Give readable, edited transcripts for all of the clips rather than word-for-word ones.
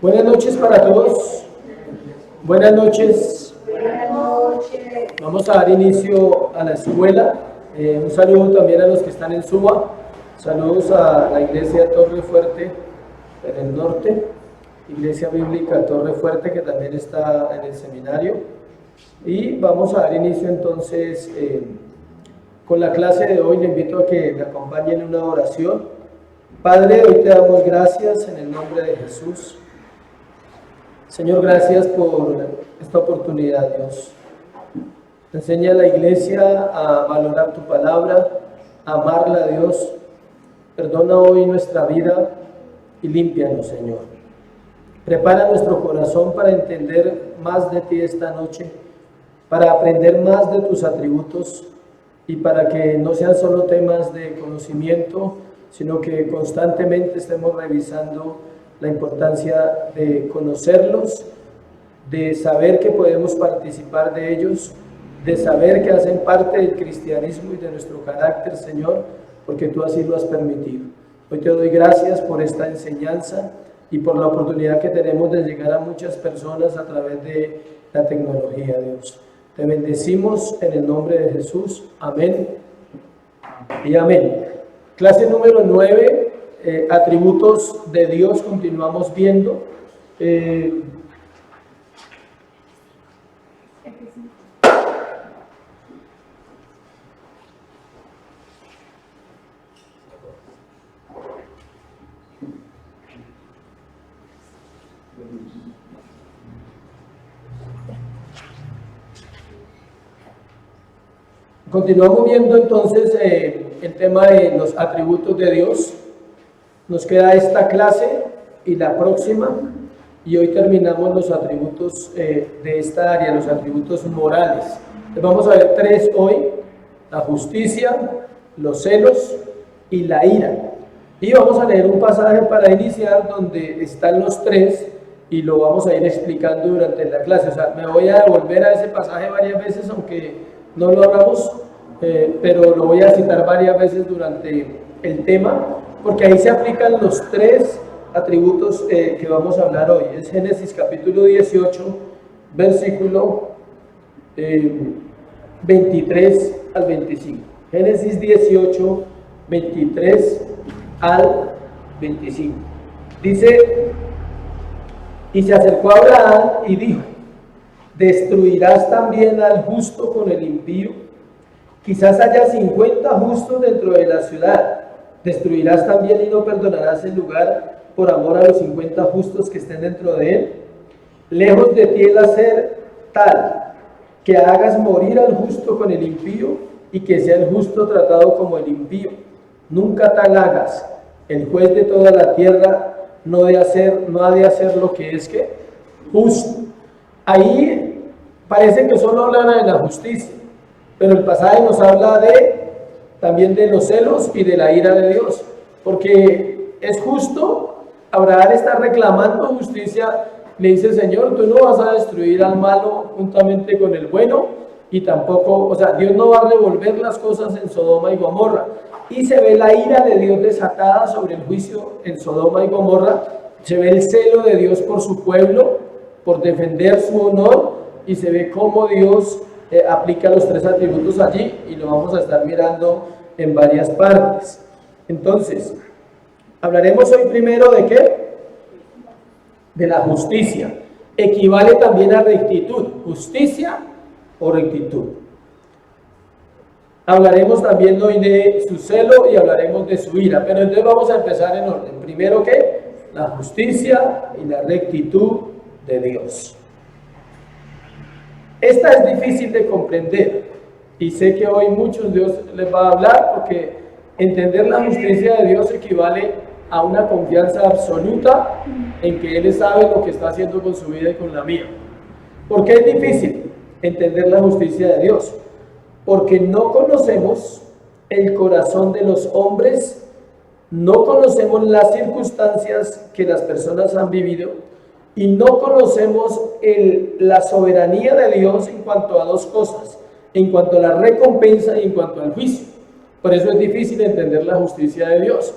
Buenas noches para todos. Buenas noches. Buenas noches. Vamos a dar inicio a la escuela. Un saludo también a los que están en Suba. Saludos a la iglesia Torre Fuerte en el norte. Iglesia Bíblica Torre Fuerte, que también está en el seminario. Y vamos a dar inicio entonces con la clase de hoy. Le invito a que me acompañen en una oración. Padre, hoy te damos gracias en el nombre de Jesús. Señor, gracias por esta oportunidad, Dios. Enseña a la iglesia a valorar tu palabra, a amarla, Dios. Perdona hoy nuestra vida y límpianos, Señor. Prepara nuestro corazón para entender más de ti esta noche, para aprender más de tus atributos y para que no sean solo temas de conocimiento, sino que constantemente estemos revisando la importancia de conocerlos, de saber que podemos participar de ellos, de saber que hacen parte del cristianismo y de nuestro carácter, Señor, porque tú así lo has permitido. Hoy te doy gracias por esta enseñanza y por la oportunidad que tenemos de llegar a muchas personas a través de la tecnología, Dios. Te bendecimos en el nombre de Jesús. Amén y amén. Clase número 9. Atributos de Dios, continuamos viendo. Continuamos viendo entonces el tema de los atributos de Dios. Nos queda esta clase y la próxima, y hoy terminamos los atributos de esta área, los atributos morales. Vamos a ver 3 hoy: la justicia, los celos y la ira. Y vamos a leer un pasaje para iniciar donde están los 3 y lo vamos a ir explicando durante la clase. O sea, me voy a devolver a ese pasaje varias veces, aunque no lo hagamos, pero lo voy a citar varias veces durante el tema, porque ahí se aplican los 3 atributos que vamos a hablar hoy. Es Génesis capítulo 18, versículo 23 al 25. Génesis 18, 23 al 25. Dice: y se acercó a Abraham y dijo: ¿destruirás también al justo con el impío? Quizás haya 50 justos dentro de la ciudad. ¿Destruirás también y no perdonarás el lugar por amor a los 50 justos que estén dentro de él? Lejos de ti el hacer tal que hagas morir al justo con el impío y que sea el justo tratado como el impío. Nunca tal hagas. El juez de toda la tierra no ha de hacer lo que es que justo. Ahí parece que solo habla de la justicia, pero el pasaje nos habla también de los celos y de la ira de Dios, porque es justo. Abraham está reclamando justicia, le dice: Señor, tú no vas a destruir al malo juntamente con el bueno, y tampoco, o sea, Dios no va a revolver las cosas en Sodoma y Gomorra. Y se ve la ira de Dios desatada sobre el juicio en Sodoma y Gomorra, se ve el celo de Dios por su pueblo, por defender su honor, y se ve cómo Dios aplica los 3 atributos allí, y lo vamos a estar mirando en varias partes. Entonces, hablaremos hoy primero de ¿qué? De la justicia. Equivale también a rectitud, justicia o rectitud. Hablaremos también hoy de su celo y hablaremos de su ira, pero entonces vamos a empezar en orden. Primero, ¿qué? La justicia y la rectitud de Dios. Esta es difícil de comprender, y sé que hoy muchos Dios les va a hablar, porque entender la justicia de Dios equivale a una confianza absoluta en que Él sabe lo que está haciendo con su vida y con la mía. ¿Por qué es difícil entender la justicia de Dios? Porque no conocemos el corazón de los hombres, no conocemos las circunstancias que las personas han vivido, y no conocemos la soberanía de Dios en cuanto a 2 cosas: en cuanto a la recompensa y en cuanto al juicio. Por eso es difícil entender la justicia de Dios.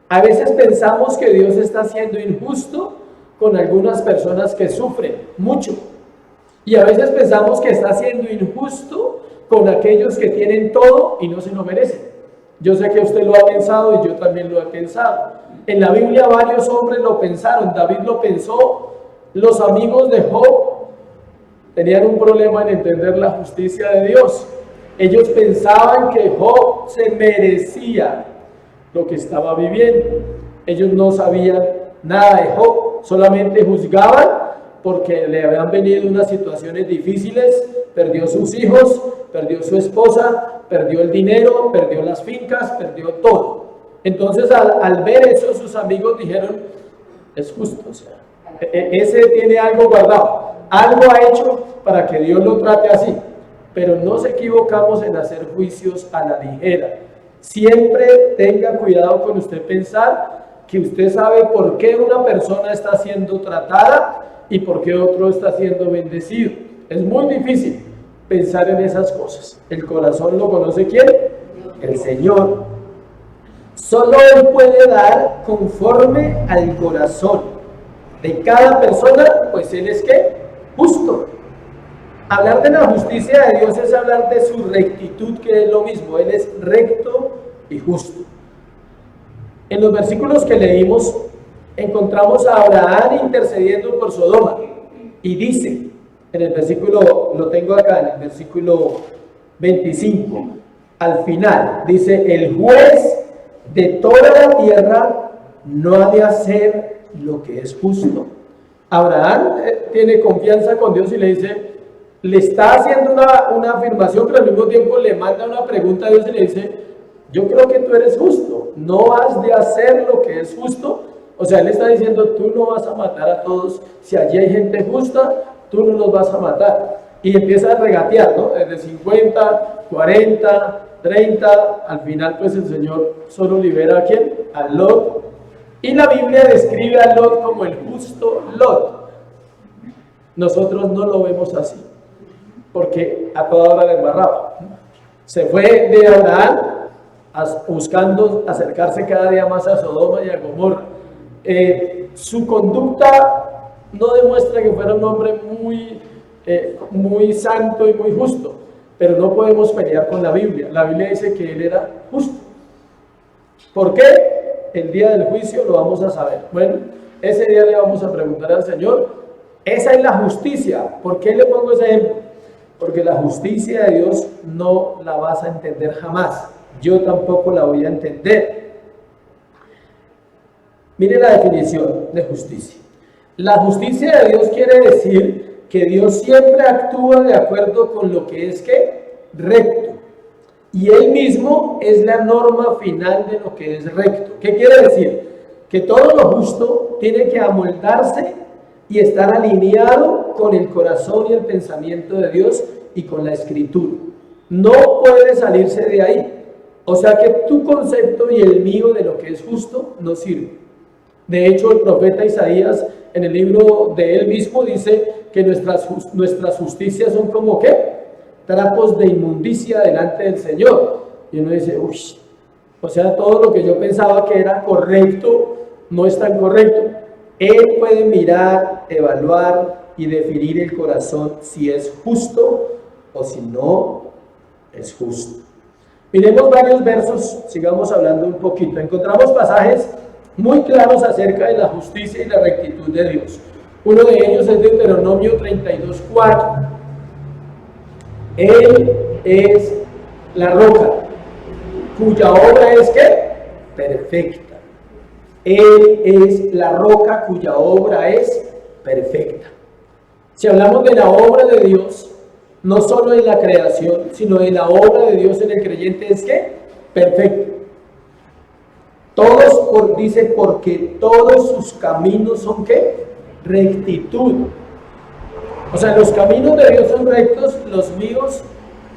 A veces pensamos que Dios está siendo injusto con algunas personas que sufren mucho. Y a veces pensamos que está siendo injusto con aquellos que tienen todo y no se lo merecen. Yo sé que usted lo ha pensado y yo también lo he pensado. En la Biblia varios hombres lo pensaron. David lo pensó. Los amigos de Job tenían un problema en entender la justicia de Dios. Ellos pensaban que Job se merecía lo que estaba viviendo. Ellos no sabían nada de Job, solamente juzgaban porque le habían venido unas situaciones difíciles, perdió sus hijos, perdió su esposa, perdió el dinero, perdió las fincas, perdió todo. Entonces al ver eso sus amigos dijeron, es justo, o sea, ese tiene algo guardado, algo ha hecho para que Dios lo trate así. Pero no nos equivocamos en hacer juicios a la ligera. Siempre tenga cuidado con usted pensar que usted sabe por qué una persona está siendo tratada y por qué otro está siendo bendecido. Es muy difícil pensar en esas cosas. El corazón lo conoce ¿quién? El Señor. Solo Él puede dar conforme al corazón de cada persona, pues Él es ¿qué? Justo. Hablar de la justicia de Dios es hablar de su rectitud, que es lo mismo. Él es recto y justo. En los versículos que leímos, encontramos a Abraham intercediendo por Sodoma. Y dice, en el versículo, lo tengo acá, en el versículo 25, al final, dice, el juez de toda la tierra no ha de hacer lo que es justo. Abraham tiene confianza con Dios y le dice, le está haciendo una afirmación, pero al mismo tiempo le manda una pregunta a Dios y le dice, yo creo que tú eres justo, no has de hacer lo que es justo. O sea, él está diciendo, tú no vas a matar a todos, si allí hay gente justa, tú no los vas a matar. Y empieza a regatear, ¿no? Desde 50, 40, 30, al final pues el Señor solo libera a ¿quién? A Lot. Y la Biblia describe a Lot como el justo Lot. Nosotros no lo vemos así, porque a toda hora le embarraba. Se fue de Abraham buscando acercarse cada día más a Sodoma y a Gomorra. Su conducta no demuestra que fuera un hombre muy santo y muy justo, pero no podemos pelear con la Biblia. La Biblia dice que él era justo. ¿Por qué? El día del juicio lo vamos a saber. Bueno, ese día le vamos a preguntar al Señor. Esa es la justicia. ¿Por qué le pongo ese ejemplo? Porque la justicia de Dios no la vas a entender jamás. Yo tampoco la voy a entender. Mire la definición de justicia. La justicia de Dios quiere decir que Dios siempre actúa de acuerdo con lo que es ¿qué? Recto. Y Él mismo es la norma final de lo que es recto. ¿Qué quiere decir? Que todo lo justo tiene que amoldarse y estar alineado con el corazón y el pensamiento de Dios y con la Escritura. No puede salirse de ahí. O sea que tu concepto y el mío de lo que es justo no sirve. De hecho, el profeta Isaías en el libro de él mismo dice que nuestras justicias son como ¿qué? Trapos de inmundicia delante del Señor. Y uno dice, uy, o sea, todo lo que yo pensaba que era correcto no es tan correcto. Él puede mirar, evaluar y definir el corazón si es justo o si no es justo. Miremos varios versos, sigamos hablando un poquito. Encontramos pasajes muy claros acerca de la justicia y la rectitud de Dios. Uno de ellos es Deuteronomio 32:4. Él es la roca, cuya obra es ¿qué? Perfecta. Él es la roca cuya obra es perfecta. Si hablamos de la obra de Dios, no solo en la creación, sino de la obra de Dios en el creyente es ¿qué? Perfecto. Dice, porque todos sus caminos son ¿qué? Rectitud. O sea, los caminos de Dios son rectos, los míos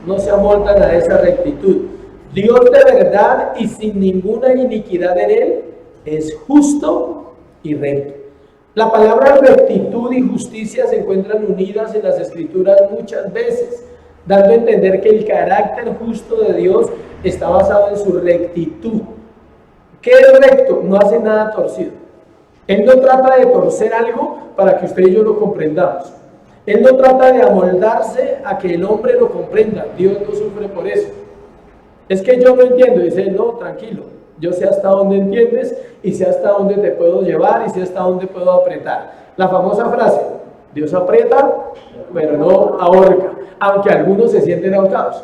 no se amoldan a esa rectitud. Dios de verdad y sin ninguna iniquidad en él es justo y recto. La palabra rectitud y justicia se encuentran unidas en las Escrituras muchas veces, dando a entender que el carácter justo de Dios está basado en su rectitud. ¿Qué es recto? No hace nada torcido. Él no trata de torcer algo para que usted y yo lo comprendamos. Él no trata de amoldarse a que el hombre lo comprenda. Dios no sufre por eso. Es que yo no entiendo. Dice, no, tranquilo. Yo sé hasta dónde entiendes y sé hasta dónde te puedo llevar y sé hasta dónde puedo apretar. La famosa frase, Dios aprieta, pero no ahorca. Aunque algunos se sienten ahorcados.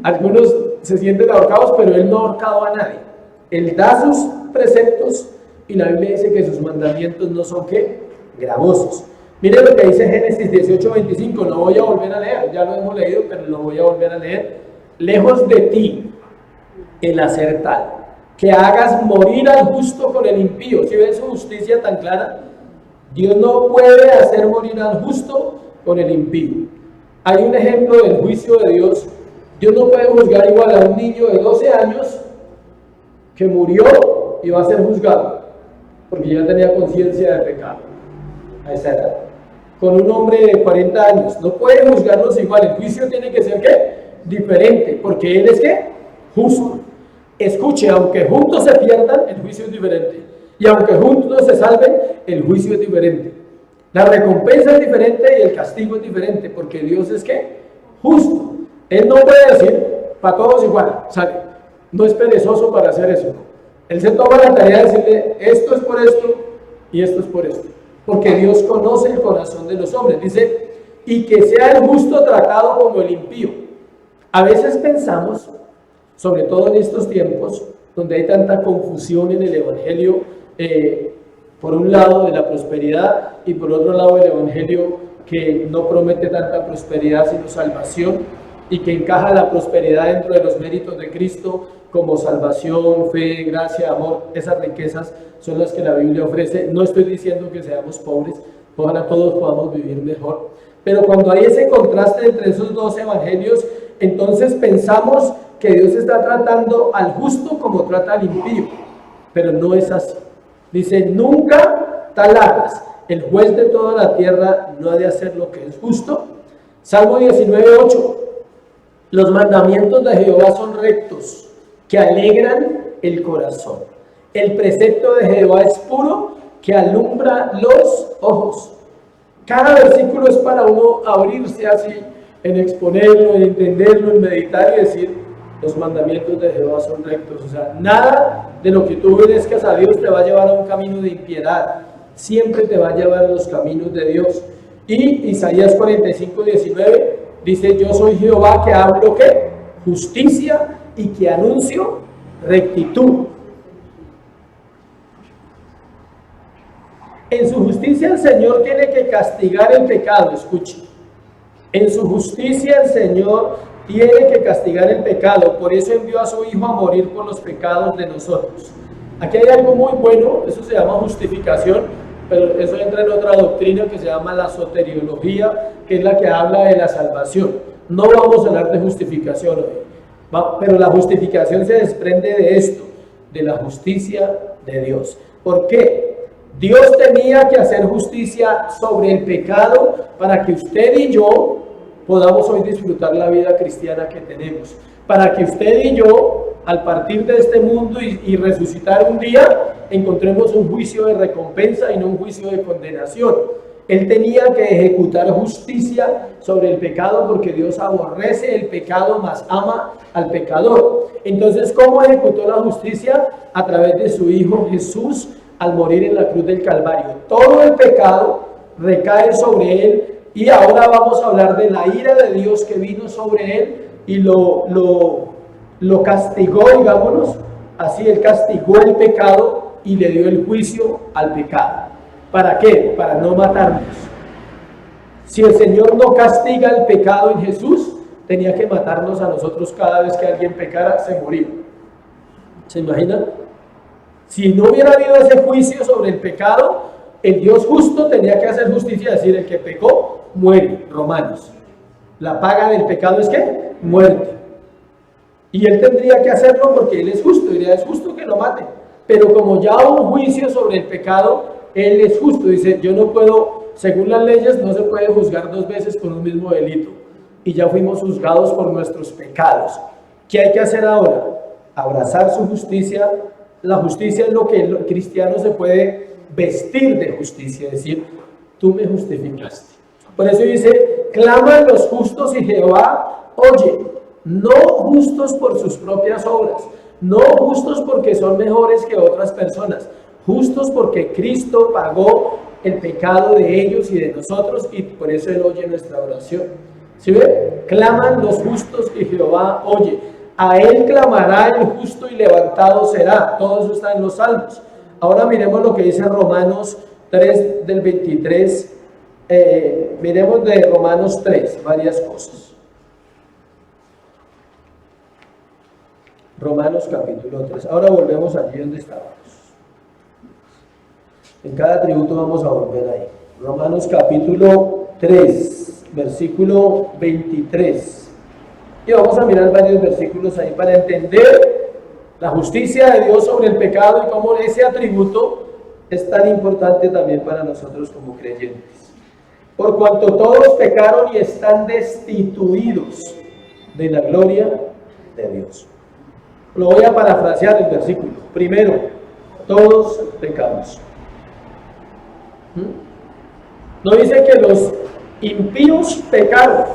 Algunos se sienten ahorcados, pero Él no ha ahorcado a nadie. Él da sus preceptos y la Biblia dice que sus mandamientos no son, ¿qué? Gravosos. Miren lo que dice Génesis 18:25, no voy a volver a leer, ya lo hemos leído, pero lo voy a volver a leer. Lejos de ti el hacer tal, que hagas morir al justo con el impío. ¿Sí ven su justicia tan clara? Dios no puede hacer morir al justo con el impío. Hay un ejemplo del juicio de Dios. Dios no puede juzgar igual a un niño de 12 años que murió y va a ser juzgado, porque ya tenía conciencia de pecado a esa edad. Con un hombre de 40 años, no puede juzgarlos igual. El juicio tiene que ser, ¿qué? Diferente, porque Él es, ¿qué? Justo. Escuche, aunque juntos se pierdan, el juicio es diferente. Y aunque juntos se salven, el juicio es diferente. La recompensa es diferente y el castigo es diferente, porque Dios es, ¿qué? Justo. Él no puede decir, para todos igual, ¿sabe? No es perezoso para hacer eso. Él se toma la tarea de decirle, esto es por esto y esto es por esto. Porque Dios conoce el corazón de los hombres. Dice, y que sea el justo tratado como el impío. A veces pensamos, sobre todo en estos tiempos, donde hay tanta confusión en el Evangelio, por un lado de la prosperidad y por otro lado el Evangelio que no promete tanta prosperidad sino salvación, y que encaja la prosperidad dentro de los méritos de Cristo como salvación, fe, gracia, amor. Esas riquezas son las que la Biblia ofrece. No estoy diciendo que seamos pobres, ojalá todos podamos vivir mejor, pero cuando hay ese contraste entre esos dos evangelios, entonces pensamos que Dios está tratando al justo como trata al impío, pero no es así. Dice, nunca tal hagas, el juez de toda la tierra no ha de hacer lo que es justo. Salmo 19:8, los mandamientos de Jehová son rectos, que alegran el corazón. El precepto de Jehová es puro, que alumbra los ojos. Cada versículo es para uno abrirse así, en exponerlo, en entenderlo, en meditar y decir, los mandamientos de Jehová son rectos. O sea, nada de lo que tú obedezcas a Dios te va a llevar a un camino de impiedad. Siempre te va a llevar a los caminos de Dios. Y Isaías 45:19 dice, yo soy Jehová que hablo, ¿qué? Justicia y que anuncio rectitud. En su justicia el Señor tiene que castigar el pecado, escuche. En su justicia el Señor tiene que castigar el pecado, por eso envió a su Hijo a morir por los pecados de nosotros. Aquí hay algo muy bueno, eso se llama justificación, pero eso entra en otra doctrina que se llama la soteriología, que es la que habla de la salvación. No vamos a hablar de justificación hoy, pero la justificación se desprende de esto, de la justicia de Dios. ¿Por qué? Dios tenía que hacer justicia sobre el pecado para que usted y yo podamos hoy disfrutar la vida cristiana que tenemos. Para que usted y yo, al partir de este mundo y resucitar un día, encontremos un juicio de recompensa y no un juicio de condenación. Él tenía que ejecutar justicia sobre el pecado porque Dios aborrece el pecado, mas ama al pecador. Entonces, ¿cómo ejecutó la justicia? A través de su Hijo Jesús al morir en la cruz del Calvario. Todo el pecado recae sobre Él y ahora vamos a hablar de la ira de Dios que vino sobre Él y lo castigó, digámonos así. Él castigó el pecado y le dio el juicio al pecado. ¿Para qué? Para no matarnos. Si el Señor no castiga el pecado en Jesús, tenía que matarnos a nosotros cada vez que alguien pecara, se moría. ¿Se imaginan? Si no hubiera habido ese juicio sobre el pecado, el Dios justo tenía que hacer justicia y decir, el que pecó, muere. Romanos. La paga del pecado es ¿qué? Muerte. Y Él tendría que hacerlo porque Él es justo, diría, es justo que lo mate. Pero como ya hubo un juicio sobre el pecado, Él es justo. Dice, yo no puedo, según las leyes, no se puede juzgar dos veces por un mismo delito. Y ya fuimos juzgados por nuestros pecados. ¿Qué hay que hacer ahora? Abrazar su justicia, La justicia es lo que el cristiano se puede vestir de justicia, es decir, tú me justificaste. Por eso dice, claman los justos y Jehová oye, no justos por sus propias obras, no justos porque son mejores que otras personas, justos porque Cristo pagó el pecado de ellos y de nosotros y por eso Él oye nuestra oración. ¿Sí ve? Claman los justos y Jehová oye. A Él clamará el justo y levantado será. Todo eso está en los Salmos. Ahora miremos lo que dice Romanos 3 del 23. Miremos de Romanos 3 varias cosas. Romanos capítulo 3. Ahora volvemos allí donde estábamos. En cada tributo vamos a volver ahí. Romanos capítulo 3, versículo 23. Y vamos a mirar varios versículos ahí para entender la justicia de Dios sobre el pecado y cómo ese atributo es tan importante también para nosotros como creyentes. Por cuanto todos pecaron y están destituidos de la gloria de Dios. Lo voy a parafrasear el versículo. Primero, todos pecamos. No dice que los impíos pecaron,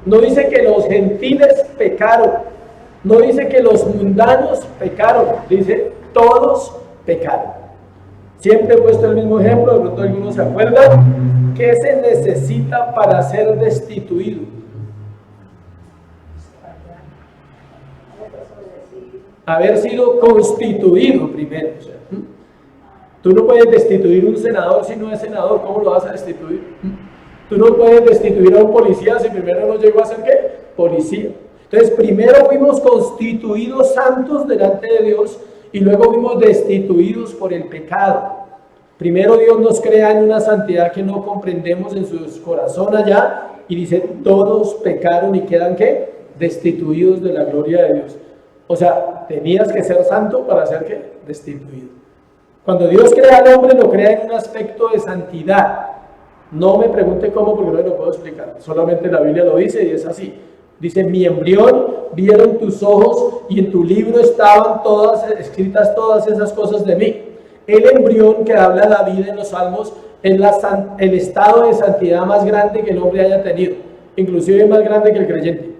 no dice que los gentiles pecaron, no dice que los mundanos pecaron, dice todos pecaron. Siempre he puesto el mismo ejemplo, de pronto algunos se acuerdan. ¿Qué se necesita para ser destituido? Haber sido constituido primero. O sea, tú no puedes destituir un senador si no es senador. ¿Cómo lo vas a destituir? Tú no puedes destituir a un policía si primero no llegó a ser ¿qué? Policía. Entonces primero fuimos constituidos santos delante de Dios y luego fuimos destituidos por el pecado. Primero Dios nos crea en una santidad que no comprendemos en su corazón allá y dice todos pecaron y quedan ¿qué? Destituidos de la gloria de Dios. O sea, tenías que ser santo para ser ¿qué? Destituido. Cuando Dios crea al hombre, lo crea en un aspecto de santidad. No me pregunte cómo, porque no lo puedo explicar. Solamente la Biblia lo dice y es así. Dice, mi embrión vieron tus ojos y en tu libro estaban escritas todas esas cosas de mí. El embrión que habla la vida en los Salmos es el estado de santidad más grande que el hombre haya tenido. Inclusive más grande que el creyente.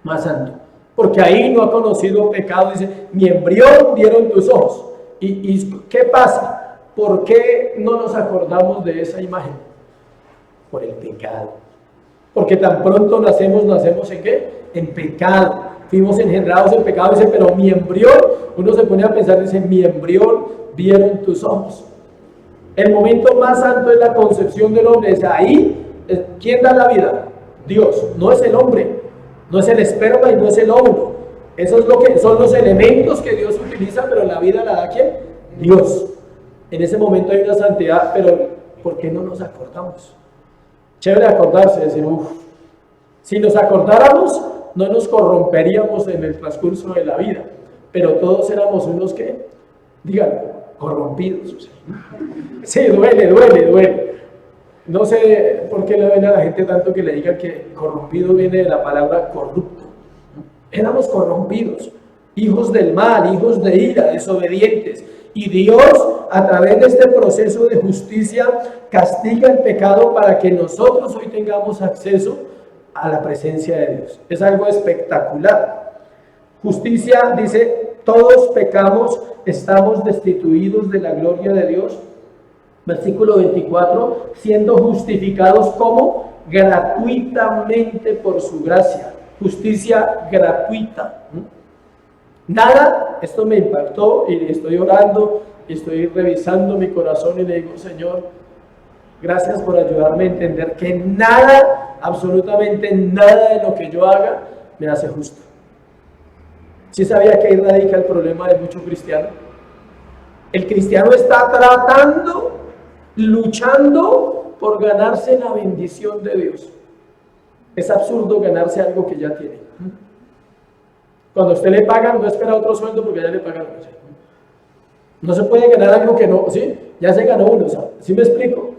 Más santo. Porque ahí no ha conocido pecado. Dice, mi embrión vieron tus ojos. ¿Y qué pasa? ¿Por qué no nos acordamos de esa imagen? Por el pecado. Porque tan pronto nacemos ¿en qué? En pecado. Fuimos engendrados en pecado. Dice, pero mi embrión, uno se pone a pensar, dice, mi embrión vieron tus ojos. El momento más santo es la concepción del hombre. Dice, ahí, ¿quién da la vida? Dios, no es el hombre. No es el esperma y no es el óvulo. Eso es lo que son los elementos que Dios utiliza, pero la vida la da ¿quién? Dios. En ese momento hay una santidad, pero ¿por qué no nos acordamos? Chévere acordarse, decir, si nos acordáramos, no nos corromperíamos en el transcurso de la vida, pero todos éramos unos que, digan, corrompidos. O sea, sí, duele. No sé por qué le duele a la gente tanto que le digan que corrompido viene de la palabra corrupto. Éramos corrompidos, hijos del mal, hijos de ira, desobedientes. Y Dios, a través de este proceso de justicia, castiga el pecado para que nosotros hoy tengamos acceso a la presencia de Dios. Es algo espectacular. Justicia dice, todos pecamos, estamos destituidos de la gloria de Dios. Versículo 24, siendo justificados como gratuitamente por su gracia. Justicia gratuita. Nada, esto me impactó y estoy orando y estoy revisando mi corazón y le digo, Señor, gracias por ayudarme a entender que nada, absolutamente nada de lo que yo haga me hace justo. ¿Sí sabía que ahí radica el problema de muchos cristianos? El cristiano está luchando por ganarse la bendición de Dios. Es absurdo ganarse algo que ya tiene. Cuando a usted le pagan, no espera otro sueldo porque ya le pagaron. No se puede ganar algo que no, ¿sí? Ya se ganó uno, ¿sí me explico?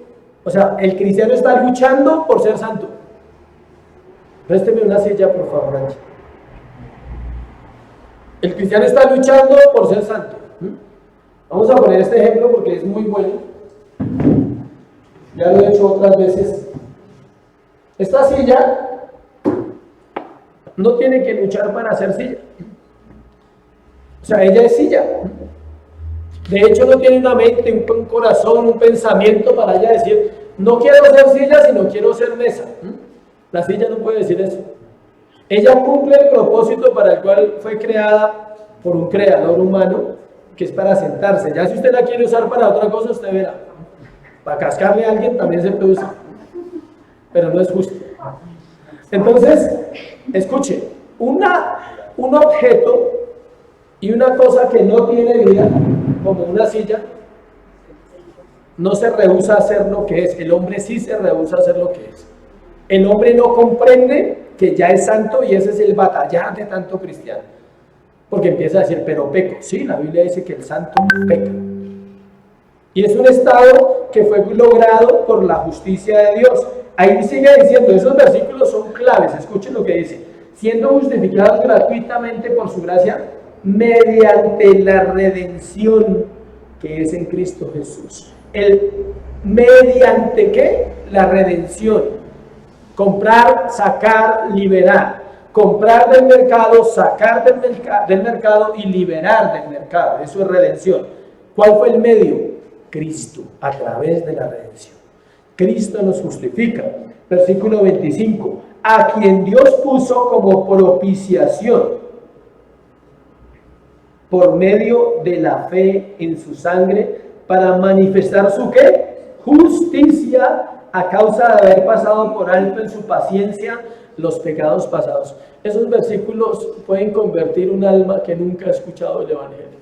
O sea, el cristiano está luchando por ser santo. Présteme una silla, por favor, Angie. El cristiano está luchando por ser santo. Vamos a poner este ejemplo porque es muy bueno. Ya lo he hecho otras veces. Esta silla no tiene que luchar para hacer silla. O sea, ella es silla. De hecho, no tiene una mente, un corazón, un pensamiento para ella decir, no quiero ser silla, sino quiero ser mesa. La silla no puede decir eso. Ella cumple el propósito para el cual fue creada por un creador humano, que es para sentarse. Ya si usted la quiere usar para otra cosa, usted verá. Para cascarle a alguien también se puede usar, pero no es justo. Entonces, escuche, un objeto y una cosa que no tiene vida, como una silla, no se rehúsa a hacer lo que es. El hombre sí se rehúsa a hacer lo que es. El hombre no comprende que ya es santo y ese es el batallar de tanto cristiano. Porque empieza a decir, pero peco. Sí, la Biblia dice que el santo peca. Y es un estado que fue logrado por la justicia de Dios. Ahí sigue diciendo, esos versículos son claves. Escuchen lo que dice. Siendo justificados gratuitamente por su gracia, mediante la redención que es en Cristo Jesús. ¿Mediante qué? La redención. Comprar, sacar, liberar. Comprar del mercado, sacar del mercado y liberar del mercado. Eso es redención. ¿Cuál fue el medio? Cristo, a través de la redención. Cristo nos justifica. Versículo 25. A quien Dios puso como propiciación por medio de la fe en su sangre para manifestar su ¿qué? Justicia a causa de haber pasado por alto en su paciencia los pecados pasados. Esos versículos pueden convertir un alma que nunca ha escuchado el Evangelio.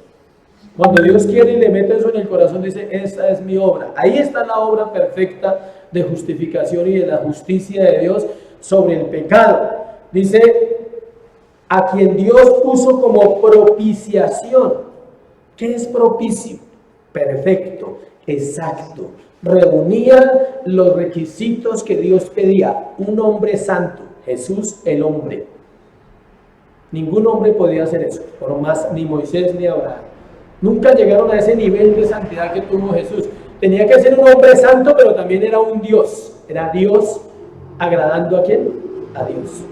Cuando Dios quiere y le mete eso en el corazón, dice, esta es mi obra. Ahí está la obra perfecta de justificación y de la justicia de Dios sobre el pecado. Dice, a quien Dios puso como propiciación. ¿Qué es propicio? Perfecto, exacto. Reunía los requisitos que Dios pedía. Un hombre santo, Jesús el hombre. Ningún hombre podía hacer eso, por más ni Moisés ni Abraham. Nunca llegaron a ese nivel de santidad que tuvo Jesús. Tenía que ser un hombre santo, pero también era un Dios. Era Dios agradando ¿a quién? A Dios.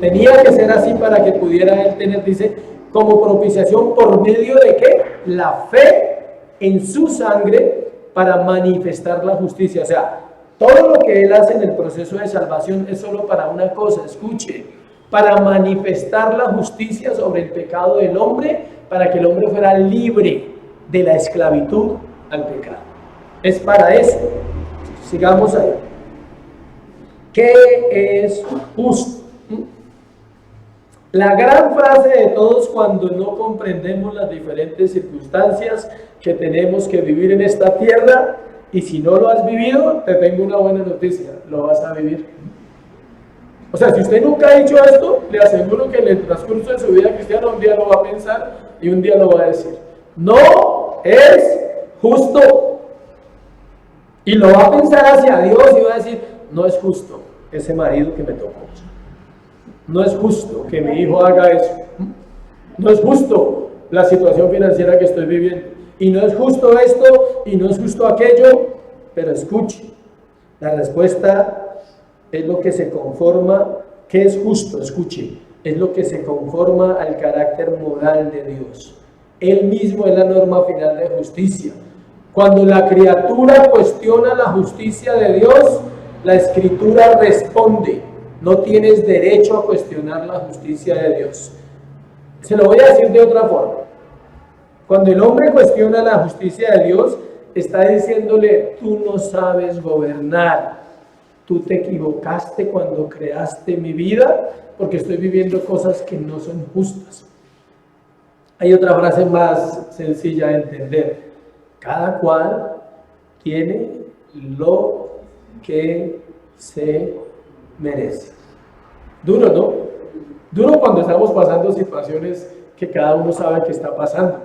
Tenía que ser así para que pudiera él tener, dice, como propiciación por medio de ¿qué? La fe en su sangre para manifestar la justicia. O sea, todo lo que él hace en el proceso de salvación es solo para una cosa, escuche, para manifestar la justicia sobre el pecado del hombre, para que el hombre fuera libre de la esclavitud al pecado. Es para eso. Sigamos ahí. ¿Qué es justo? La gran frase de todos cuando no comprendemos las diferentes circunstancias que tenemos que vivir en esta tierra, y si no lo has vivido, te tengo una buena noticia, lo vas a vivir. O sea, si usted nunca ha dicho esto, le aseguro que en el transcurso de su vida cristiana un día lo va a pensar y un día lo va a decir. No es justo. Y lo va a pensar hacia Dios y va a decir, no es justo ese marido que me tocó. No es justo que mi hijo haga eso. No es justo la situación financiera que estoy viviendo. Y no es justo esto y no es justo aquello. Pero escuche, la respuesta es lo que se conforma. ¿Qué es justo? Escuche, es lo que se conforma al carácter moral de Dios. Él mismo es la norma final de justicia. Cuando la criatura cuestiona la justicia de Dios, la Escritura responde: no tienes derecho a cuestionar la justicia de Dios. Se lo voy a decir de otra forma. Cuando el hombre cuestiona la justicia de Dios, está diciéndole: tú no sabes gobernar. Tú te equivocaste cuando creaste mi vida, porque estoy viviendo cosas que no son justas. Hay otra frase más sencilla de entender: cada cual tiene lo que se merece. Duro, ¿no? Duro cuando estamos pasando situaciones que cada uno sabe que está pasando.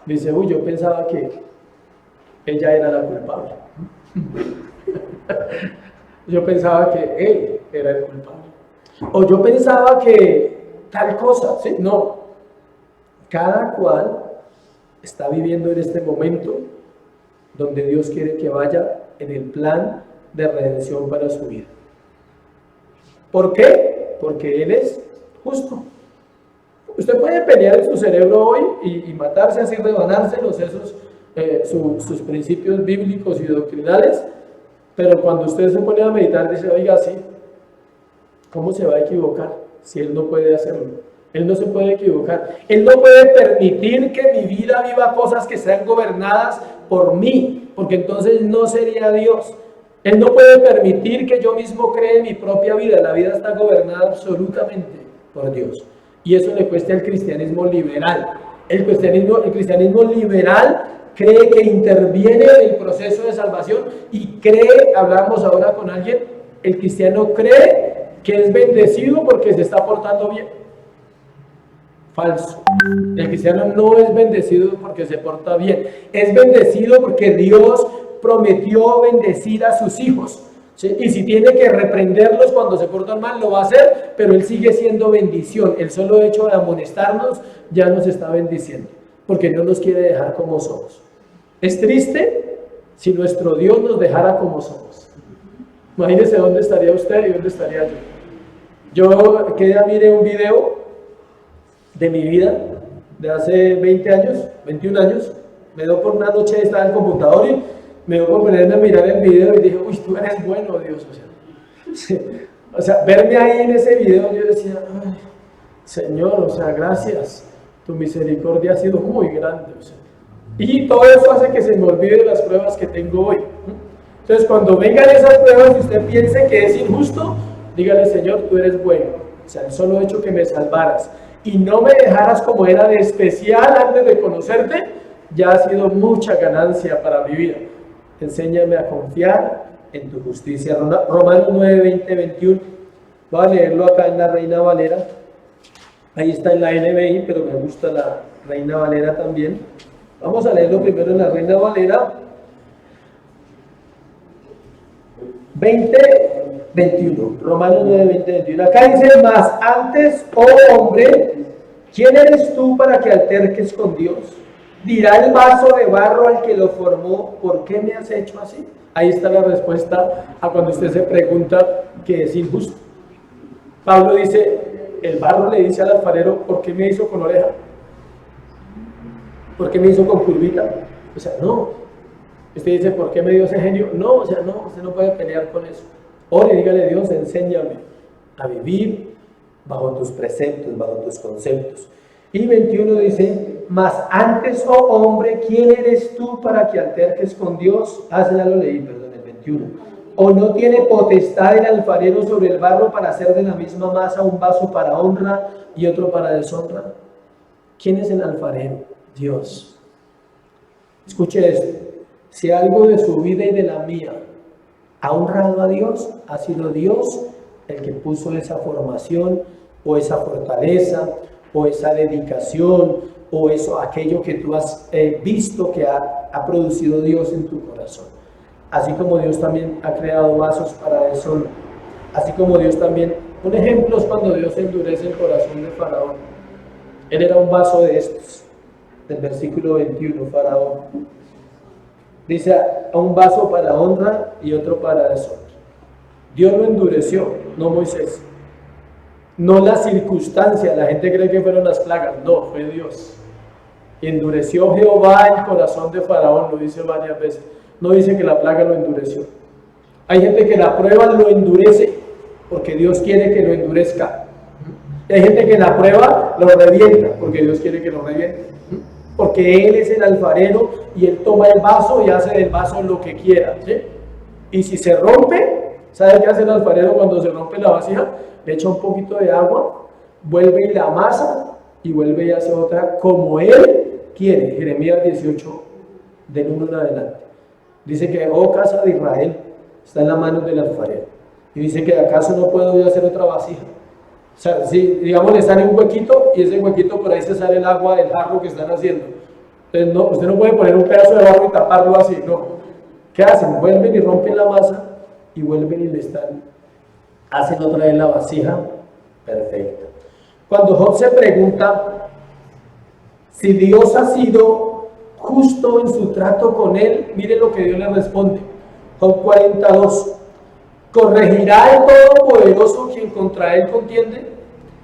Dice, uy, yo pensaba que ella era la culpable. Yo pensaba que él era el culpable. O yo pensaba que tal cosa, ¿sí? No. Cada cual está viviendo en este momento donde Dios quiere que vaya en el plan de redención para su vida. ¿Por qué? Porque Él es justo. Usted puede pelear en su cerebro hoy y matarse así, rebanárselos sus principios bíblicos y doctrinales, pero cuando usted se pone a meditar dice, oiga, sí, ¿cómo se va a equivocar si Él no puede hacerlo? Él no se puede equivocar. Él no puede permitir que mi vida viva cosas que sean gobernadas por mí, porque entonces no sería Dios. Él no puede permitir que yo mismo cree mi propia vida. La vida está gobernada absolutamente por Dios. Y eso le cuesta al cristianismo liberal. El cristianismo liberal cree que interviene en el proceso de salvación y cree, hablamos ahora con alguien, el cristiano cree que es bendecido porque se está portando bien. Falso. El cristiano no es bendecido porque se porta bien. Es bendecido porque Dios prometió bendecir a sus hijos. ¿Sí? Y si tiene que reprenderlos cuando se portan mal, lo va a hacer, pero Él sigue siendo bendición. El solo hecho de amonestarnos ya nos está bendiciendo, porque no nos quiere dejar como somos. Es triste si nuestro Dios nos dejara como somos. Imagínese dónde estaría usted y dónde estaría yo. Yo que ya miré un video de mi vida de hace 20 años, 21 años, me dio por una noche, estaba en el computador y me dio por ponerme a mirar el video y dije, uy, tú eres bueno, Dios. O sea, verme ahí en ese video, yo decía, ay, Señor, o sea, gracias, tu misericordia ha sido muy grande. O sea, y todo eso hace que se me olvide las pruebas que tengo hoy. Entonces, cuando vengan esas pruebas y usted piense que es injusto, dígale, Señor, tú eres bueno. O sea, el solo hecho que me salvaras y no me dejaras como era de especial antes de conocerte, ya ha sido mucha ganancia para mi vida. Enséñame a confiar en tu justicia. Romanos 9, 20, 21. Voy a leerlo acá en la Reina Valera. Ahí está en la NBI, pero me gusta la Reina Valera también. Vamos a leerlo primero en la Reina Valera. 20, 21. Romanos 9, 20, 21. Acá dice, más antes, oh hombre, ¿quién eres tú para que alterques con Dios? Dirá el vaso de barro al que lo formó, ¿por qué me has hecho así? Ahí está la respuesta a cuando usted se pregunta que es injusto. Pablo dice, el barro le dice al alfarero, ¿por qué me hizo con oreja? ¿Por qué me hizo con curvita? O sea, no. Usted dice, ¿por qué me dio ese genio? No, o sea, no, usted no puede pelear con eso. Ore, dígale, Dios, enséñame a vivir bajo tus preceptos, bajo tus conceptos. Y 21 dice, mas antes, oh hombre, ¿quién eres tú para que alterques con Dios? Ya lo leí, perdón, el 21. ¿O no tiene potestad el alfarero sobre el barro para hacer de la misma masa un vaso para honra y otro para deshonra? ¿Quién es el alfarero? Dios. Escuche esto. Si algo de su vida y de la mía ha honrado a Dios, ha sido Dios el que puso esa formación o esa fortaleza o esa dedicación o eso, aquello que tú has visto que ha producido Dios en tu corazón. Así como Dios también ha creado vasos para deshonra. Así como Dios también, un ejemplo es cuando Dios endurece el corazón de Faraón. Él era un vaso de estos, del versículo 21, Faraón. Dice, a un vaso para honra y otro para deshonra. Dios lo endureció, no Moisés. No la circunstancia, la gente cree que fueron las plagas, no, fue Dios. Endureció Jehová el corazón de Faraón, lo dice varias veces. No dice que la plaga lo endureció. Hay gente que la prueba lo endurece porque Dios quiere que lo endurezca. Hay gente que la prueba lo revienta porque Dios quiere que lo reviente. Porque Él es el alfarero y Él toma el vaso y hace del vaso lo que quiera, ¿sí? Y si se rompe, ¿sabe qué hace el alfarero cuando se rompe la vasija? Le echa un poquito de agua, vuelve y la amasa y vuelve y hace otra como Él quiere. Jeremías 18, del 1 en adelante. Dice que, oh casa de Israel, está en la mano del alfarero. Y dice que acaso no puedo yo hacer otra vasija. O sea, si digamos le sale un huequito y ese huequito por ahí se sale el agua del jarro que están haciendo. Entonces no, usted no puede poner un pedazo de barro y taparlo así, no. ¿Qué hacen? Vuelven y rompen la masa y vuelven y le hacen otra vez la vasija perfecta. Cuando Job se pregunta, Si Dios ha sido justo en su trato con él, mire lo que Dios le responde. Job 42. ¿Corregirá el Todopoderoso quien contra él contiende?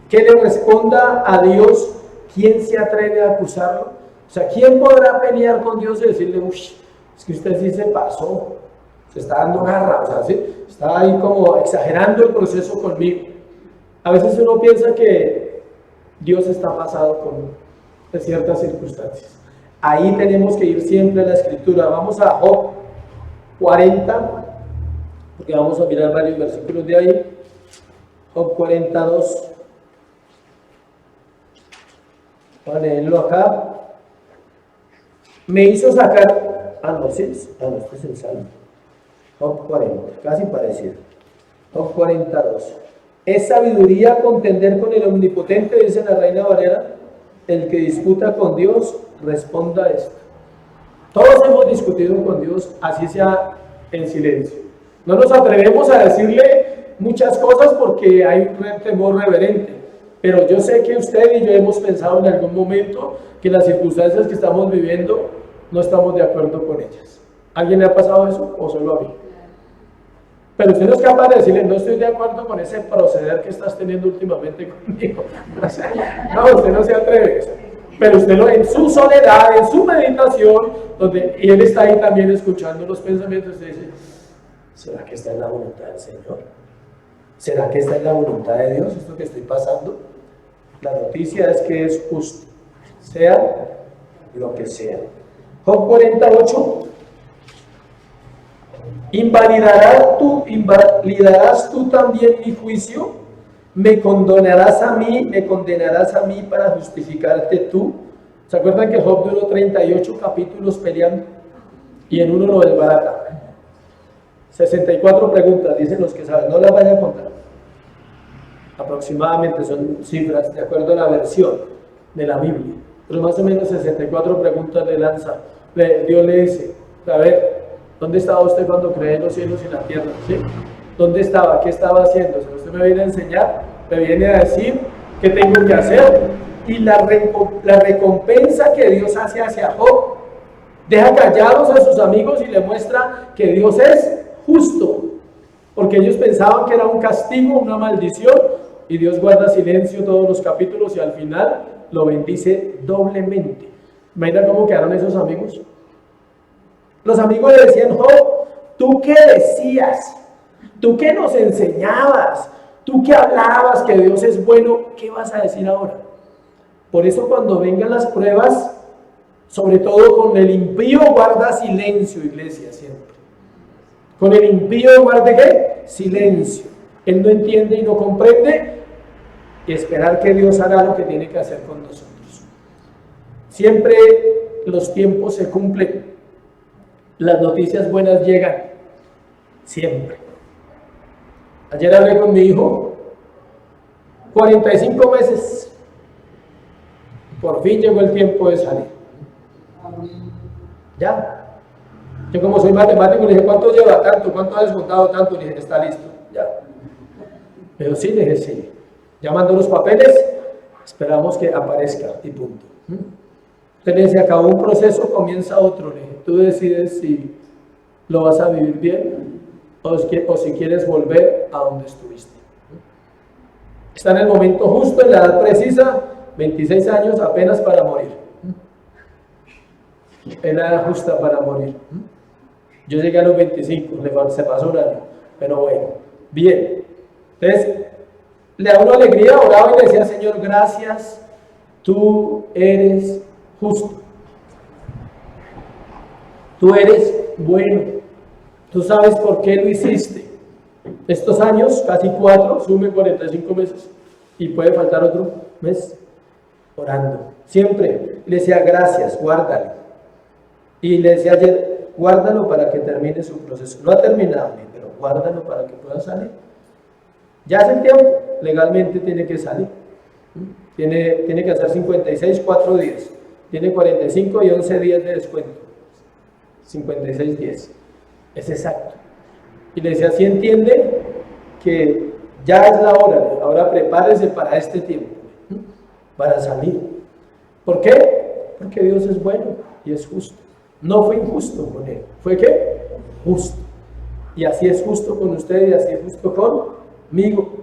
Que le responda a Dios, ¿quién se atreve a acusarlo? O sea, ¿quién podrá pelear con Dios y decirle, uy, es que usted sí se pasó, se está dando garra, o sea, ¿sí? Está ahí como exagerando el proceso conmigo? A veces uno piensa que Dios está pasado con ciertas circunstancias. Ahí tenemos que ir siempre a la Escritura. Vamos a Job 40, porque vamos a mirar varios versículos de ahí. Job 42. Voy a leerlo acá. Me hizo sacar. No, sí. Este es el Salmo. Job 40, casi parecido. Job 42. Es sabiduría contender con el Omnipotente, dice la Reina Valera. El que disputa con Dios, responda esto. Todos hemos discutido con Dios, así sea en silencio. No nos atrevemos a decirle muchas cosas porque hay un temor reverente. Pero yo sé que usted y yo hemos pensado en algún momento que las circunstancias que estamos viviendo no estamos de acuerdo con ellas. ¿Alguien le ha pasado eso o solo a mí? Pero usted no es capaz de decirle, no estoy de acuerdo con ese proceder que estás teniendo últimamente conmigo. O sea, no, usted no se atreve. Pero usted en su soledad, en su meditación, y él está ahí también escuchando los pensamientos, usted dice, ¿será que está en la voluntad del Señor? ¿Será que está en la voluntad de Dios esto que estoy pasando? La noticia es que es justo, sea lo que sea. Job 48. ¿Invalidarás tú también mi juicio? ¿Me condenarás a mí para justificarte tú? ¿Se acuerdan que Job duró 38 capítulos peleando? Y en uno lo desbarata. 64 preguntas, dicen los que saben, no las vayan a contar. Aproximadamente son cifras de acuerdo a la versión de la Biblia. Pero más o menos 64 preguntas le lanza. Dios le dice, a ver, ¿dónde estaba usted cuando creé los cielos y la tierra? ¿Sí? ¿Dónde estaba? ¿Qué estaba haciendo? Si usted me viene a enseñar, me viene a decir qué tengo que hacer. Y la recompensa que Dios hace hacia Job, deja callados a sus amigos y le muestra que Dios es justo. Porque ellos pensaban que era un castigo, una maldición, y Dios guarda silencio todos los capítulos y al final lo bendice doblemente. Imagina cómo quedaron esos amigos. Los amigos le decían, Job, ¿tú qué decías? ¿Tú qué nos enseñabas? ¿Tú qué hablabas que Dios es bueno? ¿Qué vas a decir ahora? Por eso cuando vengan las pruebas, sobre todo con el impío, guarda silencio, iglesia, siempre. Con el impío guarde ¿qué? Silencio. Él no entiende y no comprende, y esperar que Dios hará lo que tiene que hacer con nosotros. Siempre los tiempos se cumplen. Las noticias buenas llegan, siempre. Ayer hablé con mi hijo, 45 meses, por fin llegó el tiempo de salir. Ya. Yo como soy matemático le dije, ¿cuánto lleva tanto? ¿Cuánto ha descontado tanto? Le dije, está listo, ya. Pero sí, le dije, sí. Ya mandó los papeles, esperamos que aparezca y punto. Entonces, se acabó un proceso, comienza otro. Tú decides si lo vas a vivir bien o si quieres volver a donde estuviste. Está en el momento justo, en la edad precisa, 26 años apenas para morir. En la edad justa para morir. Yo llegué a los 25, se pasó un año, pero bueno, bien. Entonces, le da una alegría, oraba y le decía, Señor, gracias, tú eres justo. Tú eres bueno. Tú sabes por qué lo hiciste. Estos años, casi 4, sumen 45 meses. Y puede faltar otro mes orando. Siempre le decía, gracias, guárdalo. Y le decía ayer, guárdalo para que termine su proceso. No ha terminado, pero guárdalo para que pueda salir. Ya es el tiempo, legalmente tiene que salir. Tiene que hacer 56, 4 días. Tiene 45 y 11 días de descuento. 56 días. Es exacto. Y le decía, ¿sí entiende que ya es la hora? Ahora prepárese para este tiempo, para salir. ¿Por qué? Porque Dios es bueno y es justo. No fue injusto con él. ¿Fue qué? Justo. Y así es justo con usted y así es justo conmigo.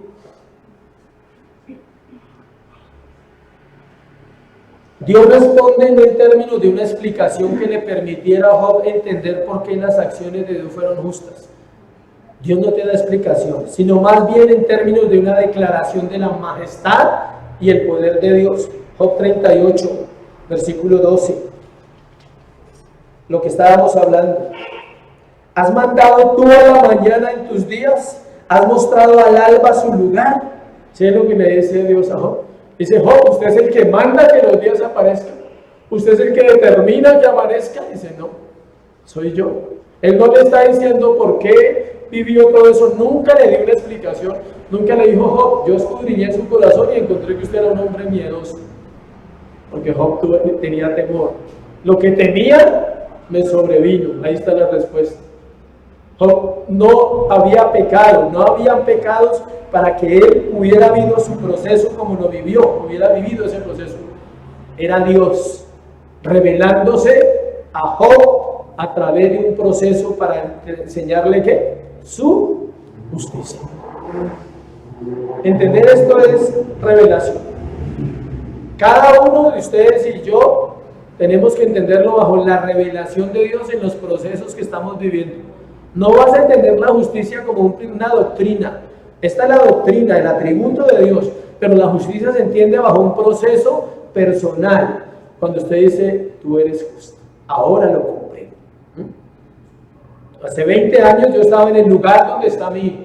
Dios responde no en términos de una explicación que le permitiera a Job entender por qué las acciones de Dios fueron justas. Dios no te da explicación, sino más bien en términos de una declaración de la majestad y el poder de Dios. Job 38, versículo 12. Lo que estábamos hablando. ¿Has mandado tú a la mañana en tus días? ¿Has mostrado al alba su lugar? ¿Sí es lo que le dice Dios a Job? Dice Job, usted es el que manda que los días aparezcan. Usted es el que determina que amanezca. Dice, no, soy yo. Él no le está diciendo por qué vivió todo eso. Nunca le dio una explicación. Nunca le dijo, Job, yo escudriñé en su corazón y encontré que usted era un hombre miedoso. Porque Job tenía temor. Lo que temía me sobrevino. Ahí está la respuesta. Job no había pecado, no habían pecados para que él hubiera vivido su proceso como lo vivió, hubiera vivido ese proceso. Era Dios revelándose a Job a través de un proceso para enseñarle ¿qué? Su justicia. Entender esto es revelación. Cada uno de ustedes y yo tenemos que entenderlo bajo la revelación de Dios en los procesos que estamos viviendo. No vas a entender la justicia como una doctrina. Esta es la doctrina, el atributo de Dios, pero la justicia se entiende bajo un proceso personal. Cuando usted dice, tú eres justo, ahora lo comprendo. Hace 20 años yo estaba en el lugar donde está mi hijo,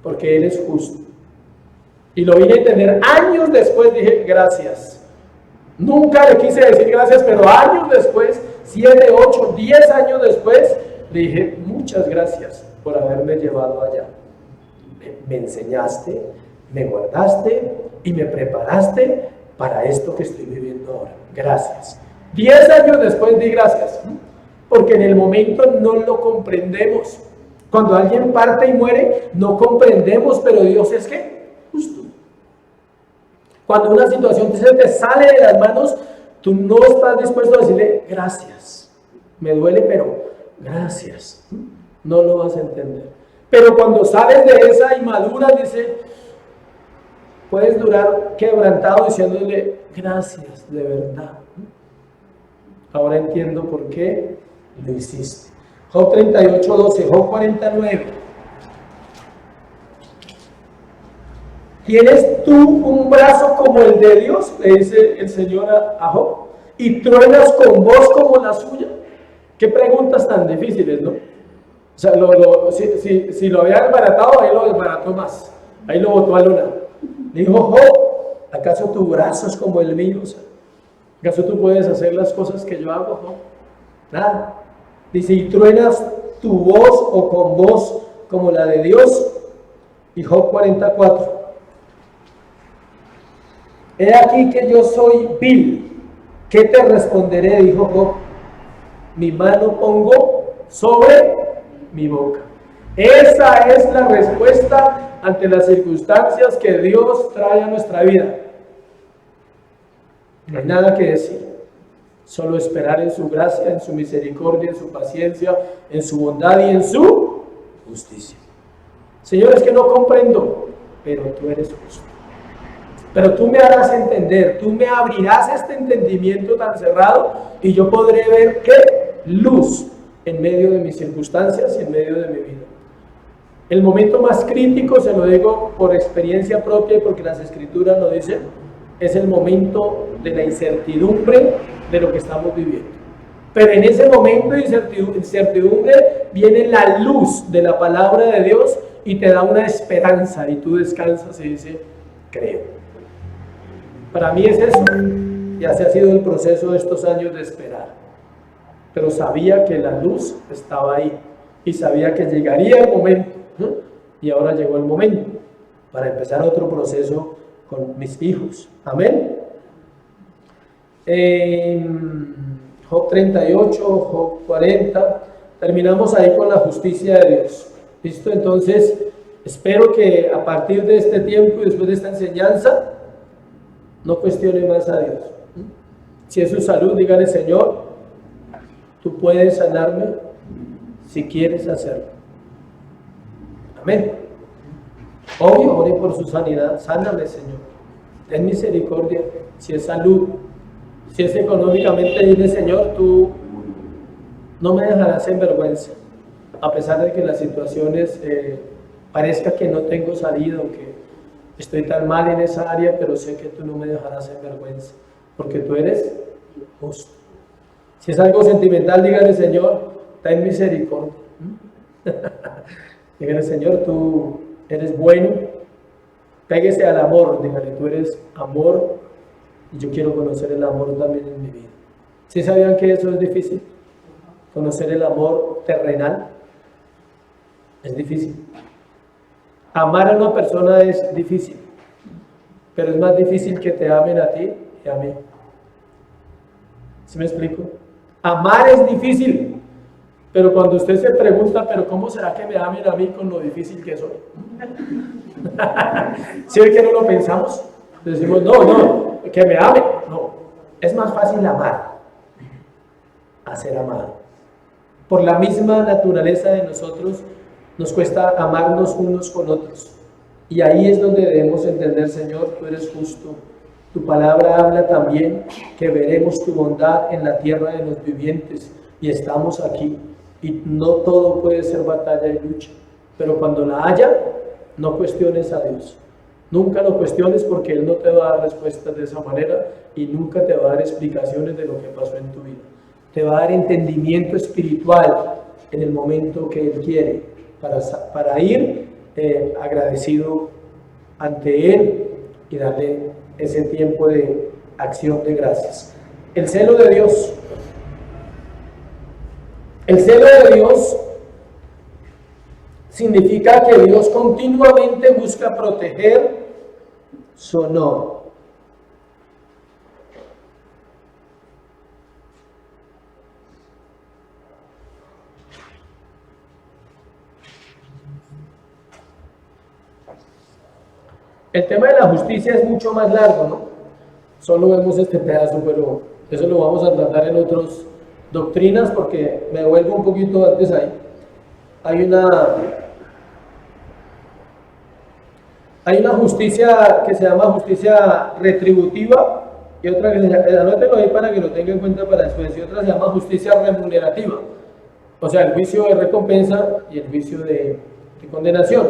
porque Él es justo. Y lo vine a entender años después, dije, gracias. Nunca le quise decir gracias, pero años después, 7, 8, 10 años después, le dije, muchas gracias por haberme llevado allá. Me enseñaste, me guardaste y me preparaste para esto que estoy viviendo ahora. Gracias. 10 años después di gracias, porque en el momento no lo comprendemos. Cuando alguien parte y muere, no comprendemos, pero Dios es ¿qué? Justo. Cuando una situación se te sale de las manos, tú no estás dispuesto a decirle gracias. Me duele, pero gracias. No lo vas a entender. Pero cuando sales de esa inmadura, dice, puedes durar quebrantado diciéndole gracias, de verdad. Ahora entiendo por qué lo hiciste. Job 38, 12, Job 49. ¿Tienes tú un brazo como el de Dios? Le dice el Señor a Job. ¿Y truenas con voz como la suya? Qué preguntas tan difíciles, ¿no? O sea, si lo había desbaratado, ahí lo desbarató más. Ahí lo botó a luna. Dijo, Job, ¿acaso tu brazo es como el mío? O sea, ¿acaso tú puedes hacer las cosas que yo hago? No, nada. Dice, ¿y truenas tu voz o con voz como la de Dios? Y Job 44. He aquí que yo soy vil. ¿Qué te responderé? Dijo Job. Mi mano pongo sobre mi boca. Esa es la respuesta ante las circunstancias que Dios trae a nuestra vida. No hay nada que decir, solo esperar en su gracia, en su misericordia, en su paciencia, en su bondad y en su justicia. Señor, es que no comprendo, pero tú eres justo. Pero tú me harás entender, tú me abrirás este entendimiento tan cerrado y yo podré ver qué luz en medio de mis circunstancias y en medio de mi vida. El momento más crítico, se lo digo por experiencia propia y porque las escrituras lo dicen, es el momento de la incertidumbre de lo que estamos viviendo. Pero en ese momento de incertidumbre viene la luz de la palabra de Dios y te da una esperanza y tú descansas y dices, creo. Para mí es eso, y así ha sido el proceso de estos años de esperar. Pero sabía que la luz estaba ahí y sabía que llegaría el momento, ¿no? Y ahora llegó el momento para empezar otro proceso con mis hijos. Amén. Job 38, Job 40, terminamos ahí con la justicia de Dios. ¿Listo? Entonces, espero que a partir de este tiempo y después de esta enseñanza, no cuestione más a Dios. Si es su salud, dígale, Señor, tú puedes sanarme si quieres hacerlo. Amén. Obvio, ore por su sanidad. Sáname, Señor. Ten misericordia. Si es salud, si es económicamente, dile, Señor, tú no me dejarás en vergüenza. A pesar de que las situaciones parezca que no tengo salida o que estoy tan mal en esa área, pero sé que tú no me dejarás en vergüenza, porque tú eres justo. Si es algo sentimental, dígale, Señor, ten misericordia. Dígale, Señor, tú eres bueno. Péguese al amor, dígale, tú eres amor y yo quiero conocer el amor también en mi vida. ¿Sí sabían que eso es difícil? Conocer el amor terrenal es difícil. Amar a una persona es difícil, pero es más difícil que te amen a ti y a mí. ¿Sí me explico? Amar es difícil, pero cuando usted se pregunta, pero ¿cómo será que me amen a mí con lo difícil que soy? ¿Sí ve que no lo pensamos? Decimos, no, que me amen. No, es más fácil amar a ser amado. Por la misma naturaleza de nosotros, nos cuesta amarnos unos con otros. Y ahí es donde debemos entender, Señor, tú eres justo. Tu palabra habla también que veremos tu bondad en la tierra de los vivientes. Y estamos aquí. Y no todo puede ser batalla y lucha. Pero cuando la haya, no cuestiones a Dios. Nunca lo cuestiones porque Él no te va a dar respuestas de esa manera y nunca te va a dar explicaciones de lo que pasó en tu vida. Te va a dar entendimiento espiritual en el momento que Él quiere para ir agradecido ante Él y darle ese tiempo de acción de gracias. El celo de Dios. El celo de Dios significa que Dios continuamente busca proteger su honor. El tema de la justicia es mucho más largo, ¿no? Solo vemos este pedazo, pero eso lo vamos a tratar en otras doctrinas porque me vuelvo un poquito antes ahí. Hay una justicia que se llama justicia retributiva y otra que se llama, anótelo ahí para que lo tenga en cuenta para después, y otra se llama justicia remunerativa. O sea, el juicio de recompensa y el juicio de condenación.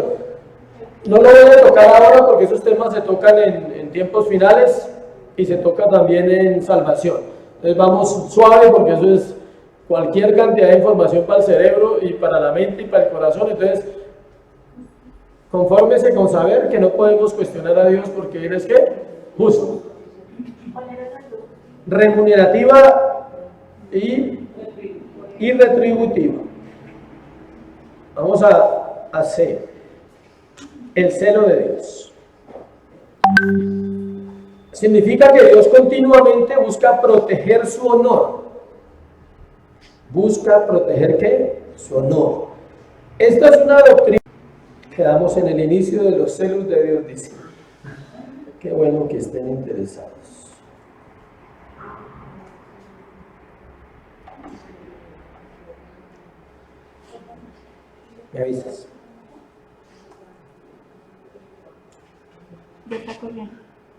No lo voy a tocar ahora porque esos temas se tocan en tiempos finales y se toca también en salvación. Entonces vamos suave porque eso es cualquier cantidad de información para el cerebro y para la mente y para el corazón. Entonces, confórmese con saber que no podemos cuestionar a Dios porque Él es ¿qué? Justo. Remunerativa y retributiva. Vamos a hacer el celo de Dios. Significa que Dios continuamente busca proteger su honor. Busca proteger ¿qué? Su honor. Esta es una doctrina que damos en el inicio de los celos de Dios, dice. Qué bueno que estén interesados. ¿Me avisas?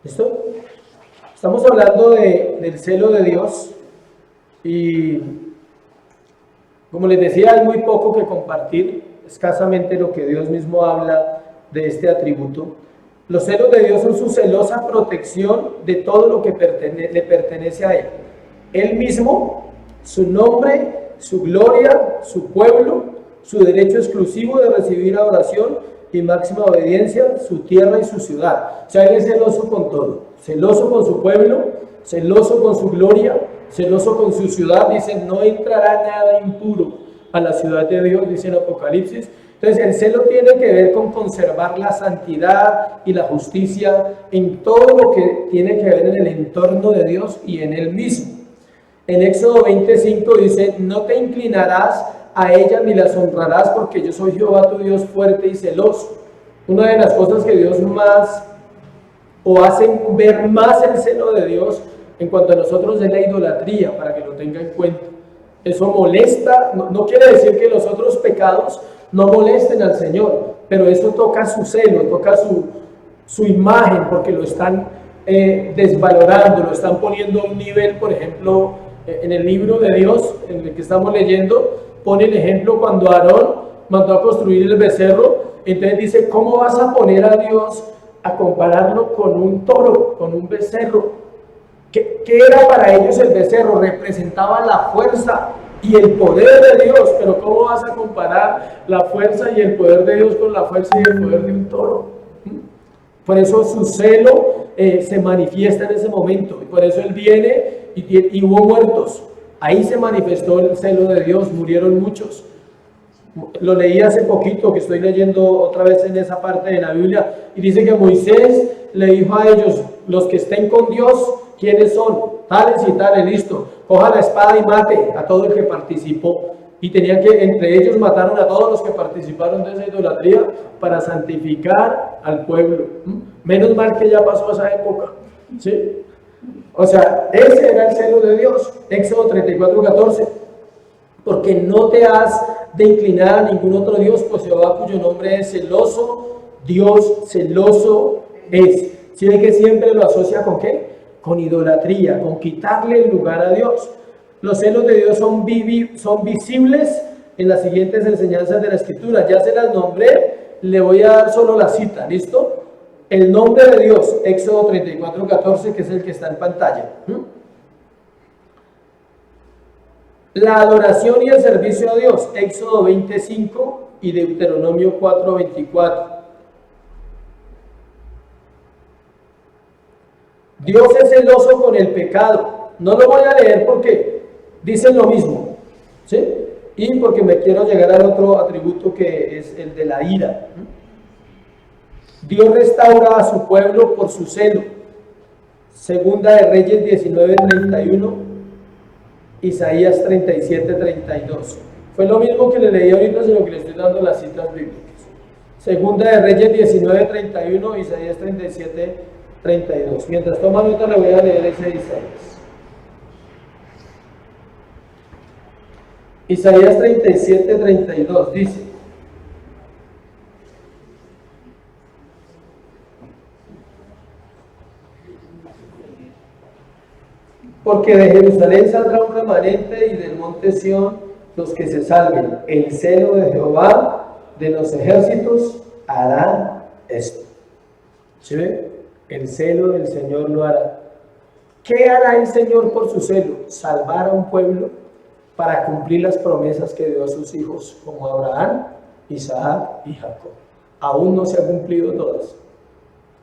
¿Listo? Estamos hablando del celo de Dios y como les decía, hay muy poco que compartir, escasamente lo que Dios mismo habla de este atributo. Los celos de Dios son su celosa protección de todo lo que le pertenece a Él. Él mismo, su nombre, su gloria, su pueblo, su derecho exclusivo de recibir adoración y máxima obediencia, su tierra y su ciudad. O sea, Él es celoso con todo, celoso con su pueblo, celoso con su gloria, celoso con su ciudad. Dice, no entrará nada impuro a la ciudad de Dios, dice en Apocalipsis. Entonces el celo tiene que ver con conservar la santidad y la justicia en todo lo que tiene que ver en el entorno de Dios y en Él mismo. En Éxodo 20:5 dice, no te inclinarás a ellas ni las honrarás porque yo soy Jehová tu Dios fuerte y celoso. Una de las cosas que Dios más o hacen ver más el celo de Dios en cuanto a nosotros es la idolatría, para que lo tenga en cuenta. Eso molesta, no quiere decir que los otros pecados no molesten al Señor, pero eso toca su celo, toca su imagen, porque lo están desvalorando, lo están poniendo a un nivel. Por ejemplo, en el libro de Dios, en el que estamos leyendo, pone el ejemplo cuando Aarón mandó a construir el becerro. Entonces dice, ¿cómo vas a poner a Dios a compararlo con un toro, con un becerro? ¿Qué era para ellos el becerro? Representaba la fuerza y el poder de Dios, pero ¿cómo vas a comparar la fuerza y el poder de Dios con la fuerza y el poder de un toro? Por eso su celo se manifiesta en ese momento, y por eso Él viene y hubo muertos. Ahí se manifestó el celo de Dios, murieron muchos. Lo leí hace poquito, que estoy leyendo otra vez en esa parte de la Biblia, y dice que Moisés le dijo a ellos, los que estén con Dios, ¿quiénes son? Tales y tales, listo. Coja la espada y mate a todo el que participó. Y tenían que, entre ellos mataron a todos los que participaron de esa idolatría para santificar al pueblo. Menos mal que ya pasó esa época, ¿sí? O sea, ese era el celo de Dios. Éxodo 34:14. Porque no te has de inclinar a ningún otro Dios, pues Jehová, cuyo nombre es celoso, Dios celoso es. ¿Sí ve que siempre lo asocia con qué? Con idolatría, con quitarle el lugar a Dios. Los celos de Dios son visibles en las siguientes enseñanzas de la Escritura. Ya se las nombré, le voy a dar solo la cita, ¿listo? El nombre de Dios, Éxodo 34:14, que es el que está en pantalla. La adoración y el servicio a Dios, Éxodo 25 y Deuteronomio 4:24. Dios es celoso con el pecado. No lo voy a leer porque dicen lo mismo, ¿sí? Y porque me quiero llegar al otro atributo, que es el de la ira. Dios restaura a su pueblo por su celo. Segunda de Reyes 19:31, Isaías 37:32. Fue lo mismo que le leí ahorita, sino que le estoy dando las citas bíblicas. Segunda de Reyes 19:31, Isaías 37:32. Mientras toma nota, le voy a leer ese Isaías. Isaías 37:32 dice: porque de Jerusalén saldrá un remanente y del monte Sión los que se salven. El celo de Jehová de los ejércitos hará esto. ¿Sí ve? El celo del Señor lo hará. ¿Qué hará el Señor por su celo? Salvar a un pueblo para cumplir las promesas que dio a sus hijos, como Abraham, Isaac y Jacob. Aún no se han cumplido todas.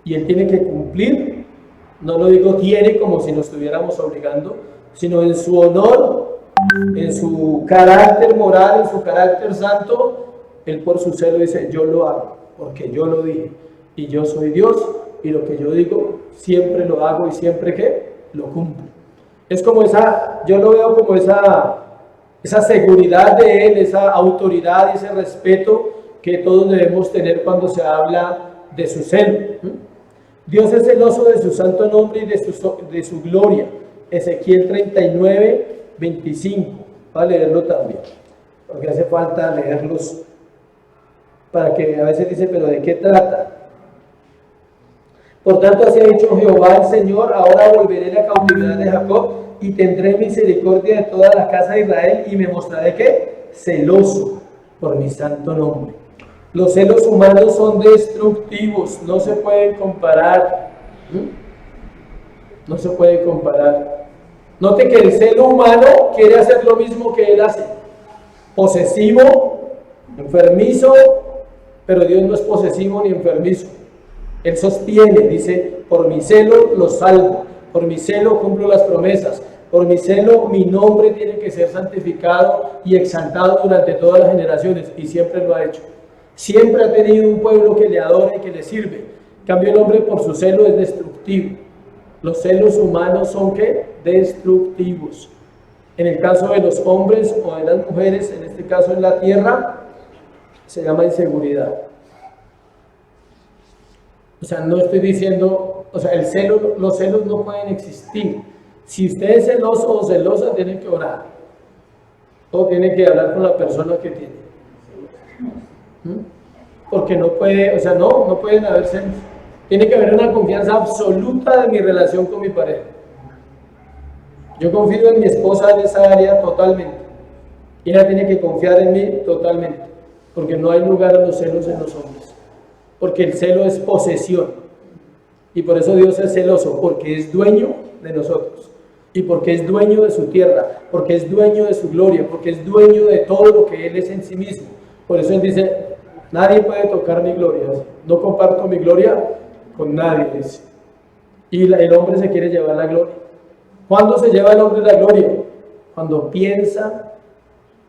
Y Él tiene que cumplir. No lo digo tiene como si nos estuviéramos obligando, sino en su honor, en su carácter moral, en su carácter santo. Él por su celo dice: yo lo hago, porque yo lo dije, y yo soy Dios, y lo que yo digo siempre lo hago y siempre que lo cumplo. Es como yo lo veo como esa seguridad de Él, esa autoridad y ese respeto que todos debemos tener cuando se habla de su celo. Dios es celoso de su santo nombre y de su gloria. Ezequiel 39:25. Va a leerlo también, porque hace falta leerlos, para que a veces dice, pero ¿de qué trata? Por tanto, así ha dicho Jehová el Señor: ahora volveré la cautividad de Jacob y tendré misericordia de toda la casa de Israel, y me mostraré ¿qué? Celoso por mi santo nombre. Los celos humanos son destructivos, no se pueden comparar. No se puede comparar. Note que el celo humano quiere hacer lo mismo que él hace: posesivo, enfermizo, pero Dios no es posesivo ni enfermizo. Él sostiene, dice: por mi celo los salvo, por mi celo cumplo las promesas, por mi celo mi nombre tiene que ser santificado y exaltado durante todas las generaciones, y siempre lo ha hecho. Siempre ha tenido un pueblo que le adora y que le sirve. En cambio, el hombre por su celo es destructivo. Los celos humanos son ¿qué? Destructivos. En el caso de los hombres o de las mujeres, en este caso en la tierra, se llama inseguridad. O sea, no estoy diciendo, o sea, los celos no pueden existir. Si usted es celoso o celosa, tiene que orar. O tiene que hablar con la persona que tiene. Porque no puede, o sea, no pueden haber celos. Tiene que haber una confianza absoluta de mi relación con mi pareja. Yo confío en mi esposa en esa área totalmente. Y ella tiene que confiar en mí totalmente. Porque no hay lugar a los celos en los hombres. Porque el celo es posesión. Y por eso Dios es celoso, porque es dueño de nosotros. Y porque es dueño de su tierra, porque es dueño de su gloria, porque es dueño de todo lo que Él es en sí mismo. Por eso Él dice, nadie puede tocar mi gloria. No comparto mi gloria con nadie, dice. Y el hombre se quiere llevar la gloria. ¿Cuándo se lleva el hombre la gloria? Cuando piensa,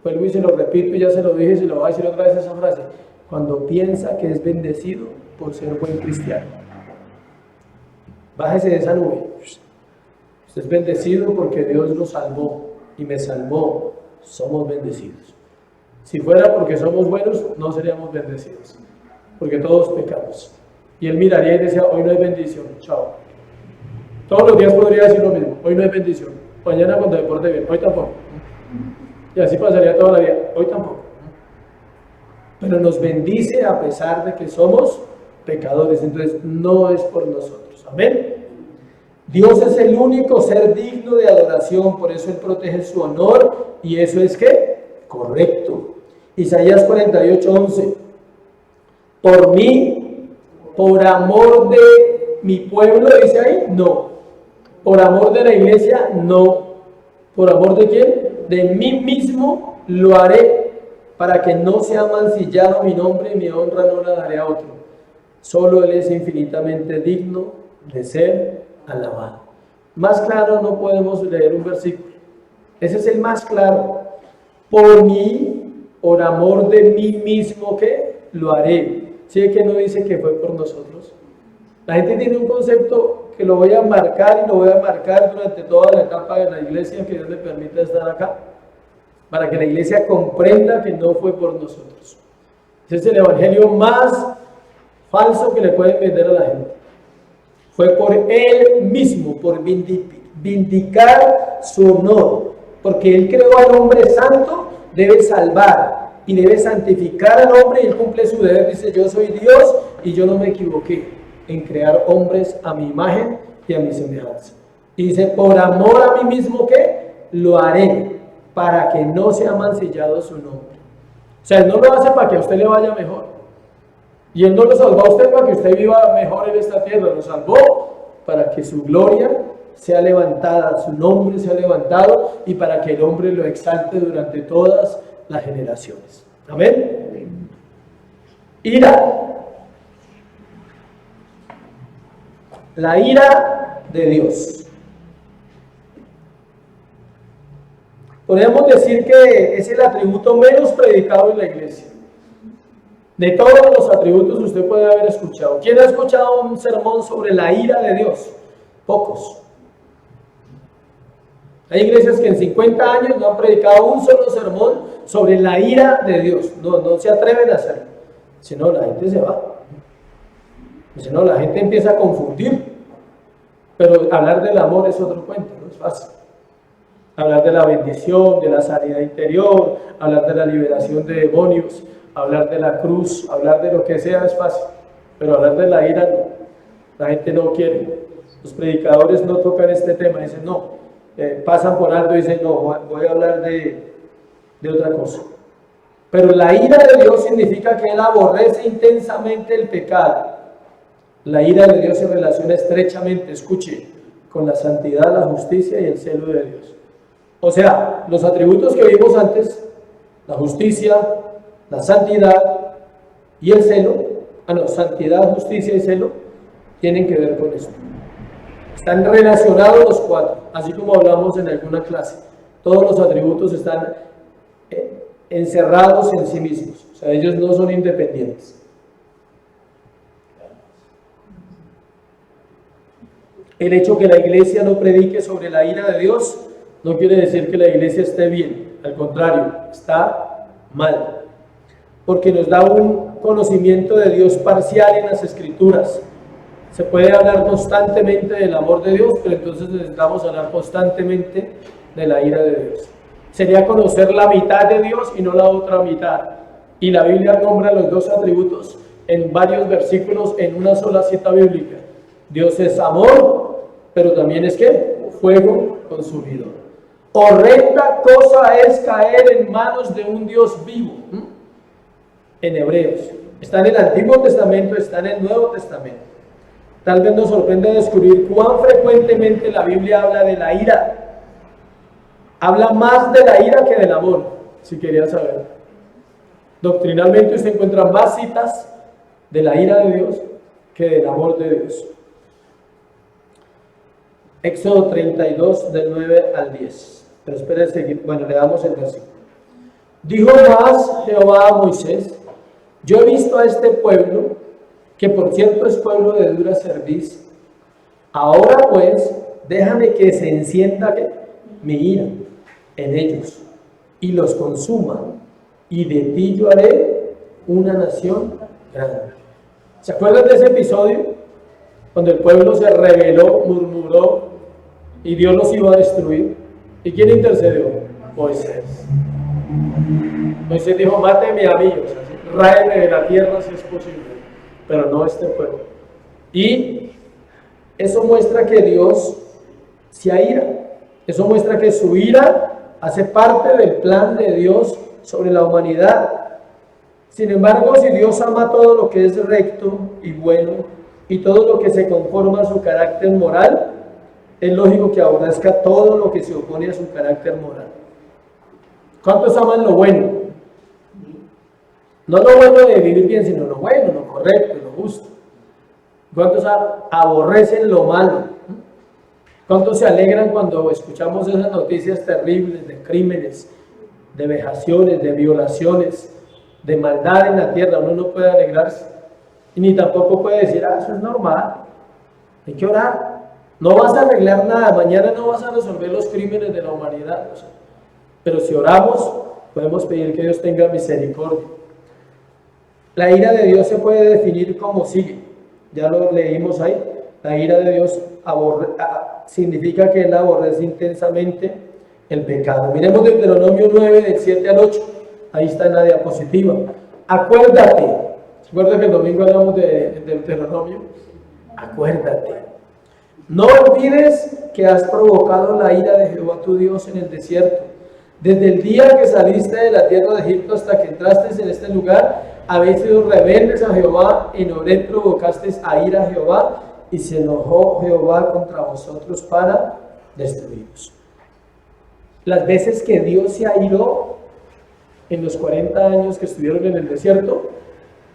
vuelvo y se lo repito, ya se lo dije, se lo voy a decir otra vez esa frase. Cuando piensa que es bendecido por ser buen cristiano. Bájese de esa nube. Usted es bendecido porque Dios lo salvó y me salvó. Somos bendecidos. Si fuera porque somos buenos, no seríamos bendecidos. Porque todos pecamos. Y él miraría y decía, hoy no hay bendición. Chao. Todos los días podría decir lo mismo. Hoy no hay bendición. Mañana cuando me porte bien. Hoy tampoco. Y así pasaría toda la vida. Hoy tampoco. Pero nos bendice a pesar de que somos pecadores. Entonces no es por nosotros. Amén. Dios es el único ser digno de adoración, por eso Él protege su honor, y eso es ¿qué? Correcto. Isaías 48:11. Por mí, por amor de mi pueblo, dice ahí, no. Por amor de la iglesia, no. ¿Por amor de quién? De mí mismo lo haré, para que no sea mancillado mi nombre y mi honra no la daré a otro. Solo Él es infinitamente digno de ser alabado. Más claro no podemos leer un versículo. Ese es el más claro. Por mí, por amor de mí mismo, ¿qué? Lo haré. ¿Sí que no dice que fue por nosotros? La gente tiene un concepto que lo voy a marcar y lo voy a marcar durante toda la etapa de la iglesia que Dios le permita estar acá, para que la iglesia comprenda que no fue por nosotros. Ese es el evangelio más falso que le pueden vender a la gente. Fue por Él mismo, por vindicar su honor, porque Él creó al hombre santo, debe salvar y debe santificar al hombre, y Él cumple su deber. Dice, yo soy Dios y yo no me equivoqué en crear hombres a mi imagen y a mi semejanza. Y dice, por amor a mí mismo, ¿qué? Lo haré, para que no sea mancillado su nombre. O sea, Él no lo hace para que a usted le vaya mejor. Y Él no lo salvó a usted para que usted viva mejor en esta tierra. Lo salvó para que su gloria sea levantada, su nombre sea levantado, y para que el hombre lo exalte durante todas las generaciones. Amén. Ira. La ira de Dios. Podríamos decir que es el atributo menos predicado en la iglesia. De todos los atributos usted puede haber escuchado. ¿Quién ha escuchado un sermón sobre la ira de Dios? Pocos. Hay iglesias que en 50 años no han predicado un solo sermón sobre la ira de Dios. No se atreven a hacerlo. Si no, la gente se va. Si no, la gente empieza a confundir. Pero hablar del amor es otro cuento, no es fácil. Hablar de la bendición, de la sanidad interior, hablar de la liberación de demonios, hablar de la cruz, hablar de lo que sea es fácil, pero hablar de la ira no. La gente no quiere. Los predicadores no tocan este tema, dicen no, pasan por alto y dicen no, voy a hablar de otra cosa. Pero la ira de Dios significa que Él aborrece intensamente el pecado. La ira de Dios se relaciona estrechamente, escuche, con la santidad, la justicia y el celo de Dios. O sea, los atributos que vimos antes, la justicia, la santidad y el celo, santidad, justicia y celo, tienen que ver con esto. Están relacionados los cuatro, así como hablamos en alguna clase. Todos los atributos están encerrados en sí mismos, o sea, ellos no son independientes. El hecho que la iglesia no predique sobre la ira de Dios no quiere decir que la iglesia esté bien, al contrario, está mal, porque nos da un conocimiento de Dios parcial en las Escrituras. Se puede hablar constantemente del amor de Dios, pero entonces necesitamos hablar constantemente de la ira de Dios. Sería conocer la mitad de Dios y no la otra mitad. Y la Biblia nombra los dos atributos en varios versículos en una sola cita bíblica. Dios es amor, pero también es ¿qué? Fuego consumidor. Horrenda cosa es caer en manos de un Dios vivo. En Hebreos. Está en el Antiguo Testamento, está en el Nuevo Testamento. Tal vez nos sorprende descubrir cuán frecuentemente la Biblia habla de la ira. Habla más de la ira que del amor, si quería saber. Doctrinalmente usted encuentra más citas de la ira de Dios que del amor de Dios. Éxodo 32, del 9 al 10. Pero espere seguir. Bueno, le damos el versículo. Dijo más Jehová a Moisés: yo he visto a este pueblo, que por cierto es pueblo de dura cerviz. Ahora pues, déjame que se encienda mi ira en ellos y los consuma, y de ti yo haré una nación grande. ¿Se acuerdan de ese episodio? Cuando el pueblo se rebeló, murmuró y Dios los iba a destruir. ¿Y quién intercedió? Moisés. Moisés dijo: máteme a mí, ráeme de la tierra si es posible, pero no este pueblo. Y eso muestra que Dios se aira. Eso muestra que su ira hace parte del plan de Dios sobre la humanidad. Sin embargo, si Dios ama todo lo que es recto y bueno y todo lo que se conforma a su carácter moral, es lógico que aborrezca todo lo que se opone a su carácter moral. ¿Cuántos aman lo bueno? No lo bueno de vivir bien, sino lo bueno, lo correcto, lo justo. ¿Cuántos aborrecen lo malo? ¿Cuántos se alegran cuando escuchamos esas noticias terribles de crímenes, de vejaciones, de violaciones, de maldad en la tierra? Uno no puede alegrarse. Y ni tampoco puede decir: eso es normal, hay que orar. No vas a arreglar nada, mañana no vas a resolver los crímenes de la humanidad. Pero si oramos, podemos pedir que Dios tenga misericordia. La ira de Dios se puede definir como sigue. Ya lo leímos ahí. La ira de Dios significa que Él aborrece intensamente el pecado. Miremos Deuteronomio 9, del 7 al 8. Ahí está en la diapositiva. Acuérdate. ¿Se acuerdan que el domingo hablamos de Deuteronomio? Acuérdate. No olvides que has provocado la ira de Jehová tu Dios en el desierto. Desde el día que saliste de la tierra de Egipto hasta que entraste en este lugar, habéis sido rebeldes a Jehová, en Horeb provocasteis a ira a Jehová, y se enojó Jehová contra vosotros para destruiros. Las veces que Dios se airó en los 40 años que estuvieron en el desierto,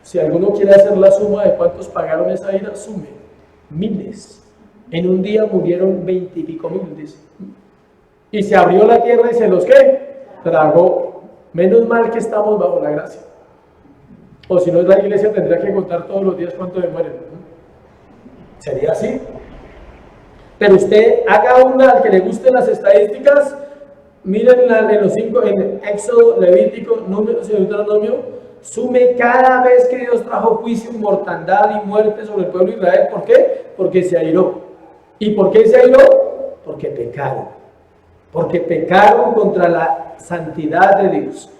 si alguno quiere hacer la suma de cuántos pagaron esa ira, sume. Miles. En un día murieron 20 y pico mil. Y se abrió la tierra y se los tragó. Menos mal que estamos bajo la gracia. O si no, la iglesia tendría que contar todos los días cuánto le mueren. Sería así. Pero usted haga una, al que le gusten las estadísticas, miren en los 5, en Éxodo, Levítico, Números y Deuteronomio, sume cada vez que Dios trajo juicio, mortandad y muerte sobre el pueblo de Israel. ¿Por qué? Porque se airó. ¿Y por qué se airó? Porque pecaron. Porque pecaron contra la santidad de Dios.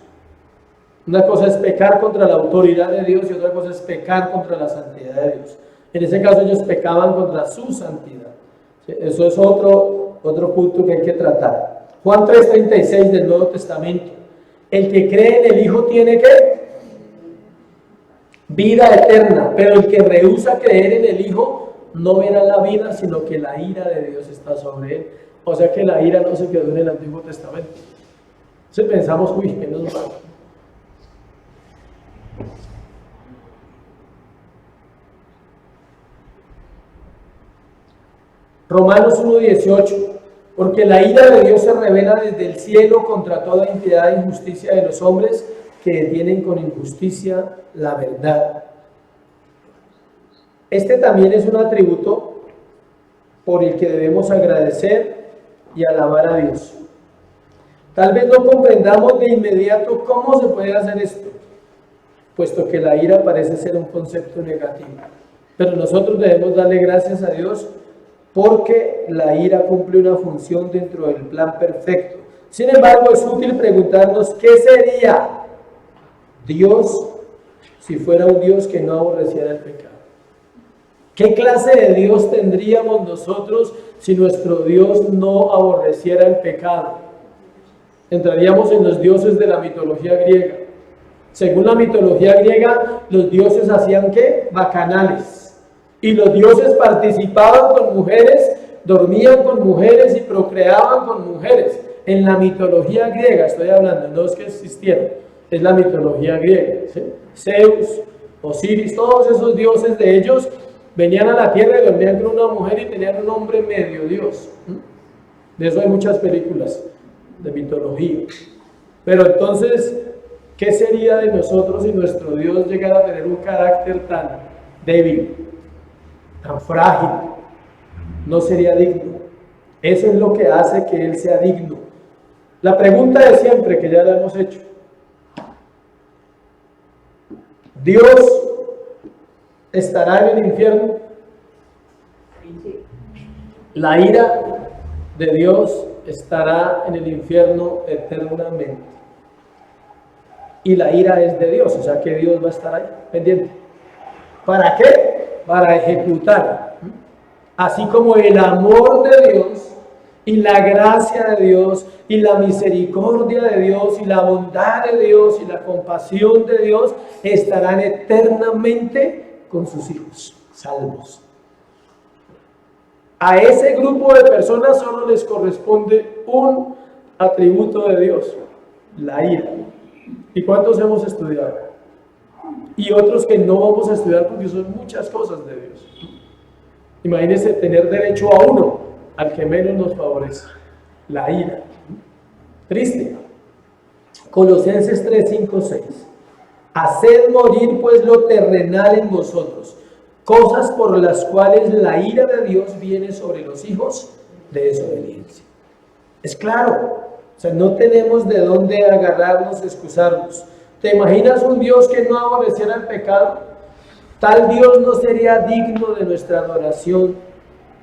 Una cosa es pecar contra la autoridad de Dios y otra cosa es pecar contra la santidad de Dios. En ese caso ellos pecaban contra su santidad. Eso es otro punto que hay que tratar. Juan 3:36 del Nuevo Testamento. El que cree en el Hijo tiene ¿qué? Vida eterna, pero el que rehúsa creer en el Hijo no verá la vida, sino que la ira de Dios está sobre él. O sea que la ira no se quedó en el Antiguo Testamento. Entonces pensamos: uy, menos mal. Romanos 1:18. Porque la ira de Dios se revela desde el cielo contra toda impiedad e injusticia de los hombres que detienen con injusticia la verdad. Este también es un atributo por el que debemos agradecer y alabar a Dios. Tal vez no comprendamos de inmediato cómo se puede hacer esto, puesto que la ira parece ser un concepto negativo. Pero nosotros debemos darle gracias a Dios porque la ira cumple una función dentro del plan perfecto. Sin embargo, es útil preguntarnos qué sería Dios si fuera un Dios que no aborreciera el pecado. ¿Qué clase de Dios tendríamos nosotros si nuestro Dios no aborreciera el pecado? Entraríamos en los dioses de la mitología griega. Según la mitología griega, los dioses hacían ¿qué? Bacanales. Y los dioses participaban con mujeres, dormían con mujeres y procreaban con mujeres. En la mitología griega estoy hablando, no es que existieran, es la mitología griega. ¿Sí? Zeus, Osiris, todos esos dioses de ellos venían a la tierra y dormían con una mujer y tenían un hombre medio dios. De eso hay muchas películas de mitología. Pero entonces, ¿qué sería de nosotros si nuestro Dios llegara a tener un carácter tan débil, tan frágil? No sería digno. Eso es lo que hace que Él sea digno. La pregunta de siempre, que ya la hemos hecho: ¿Dios estará en el infierno? La ira de Dios estará en el infierno eternamente. Y la ira es de Dios, o sea que Dios va a estar ahí, pendiente. ¿Para qué? Para ejecutar. Así como el amor de Dios y la gracia de Dios y la misericordia de Dios y la bondad de Dios y la compasión de Dios estarán eternamente con sus hijos salvos. A ese grupo de personas solo les corresponde un atributo de Dios: la ira. ¿Y cuántos hemos estudiado? Y otros que no vamos a estudiar porque son muchas cosas de Dios. Imagínense tener derecho a uno, al que menos nos favorece: la ira. Triste. Colosenses 3, 5, 6. Haced morir pues lo terrenal en vosotros, cosas por las cuales la ira de Dios viene sobre los hijos de desobediencia. Es claro, o sea, no tenemos de dónde agarrarnos, excusarnos. ¿Te imaginas un Dios que no aborreciera el pecado? Tal Dios no sería digno de nuestra adoración.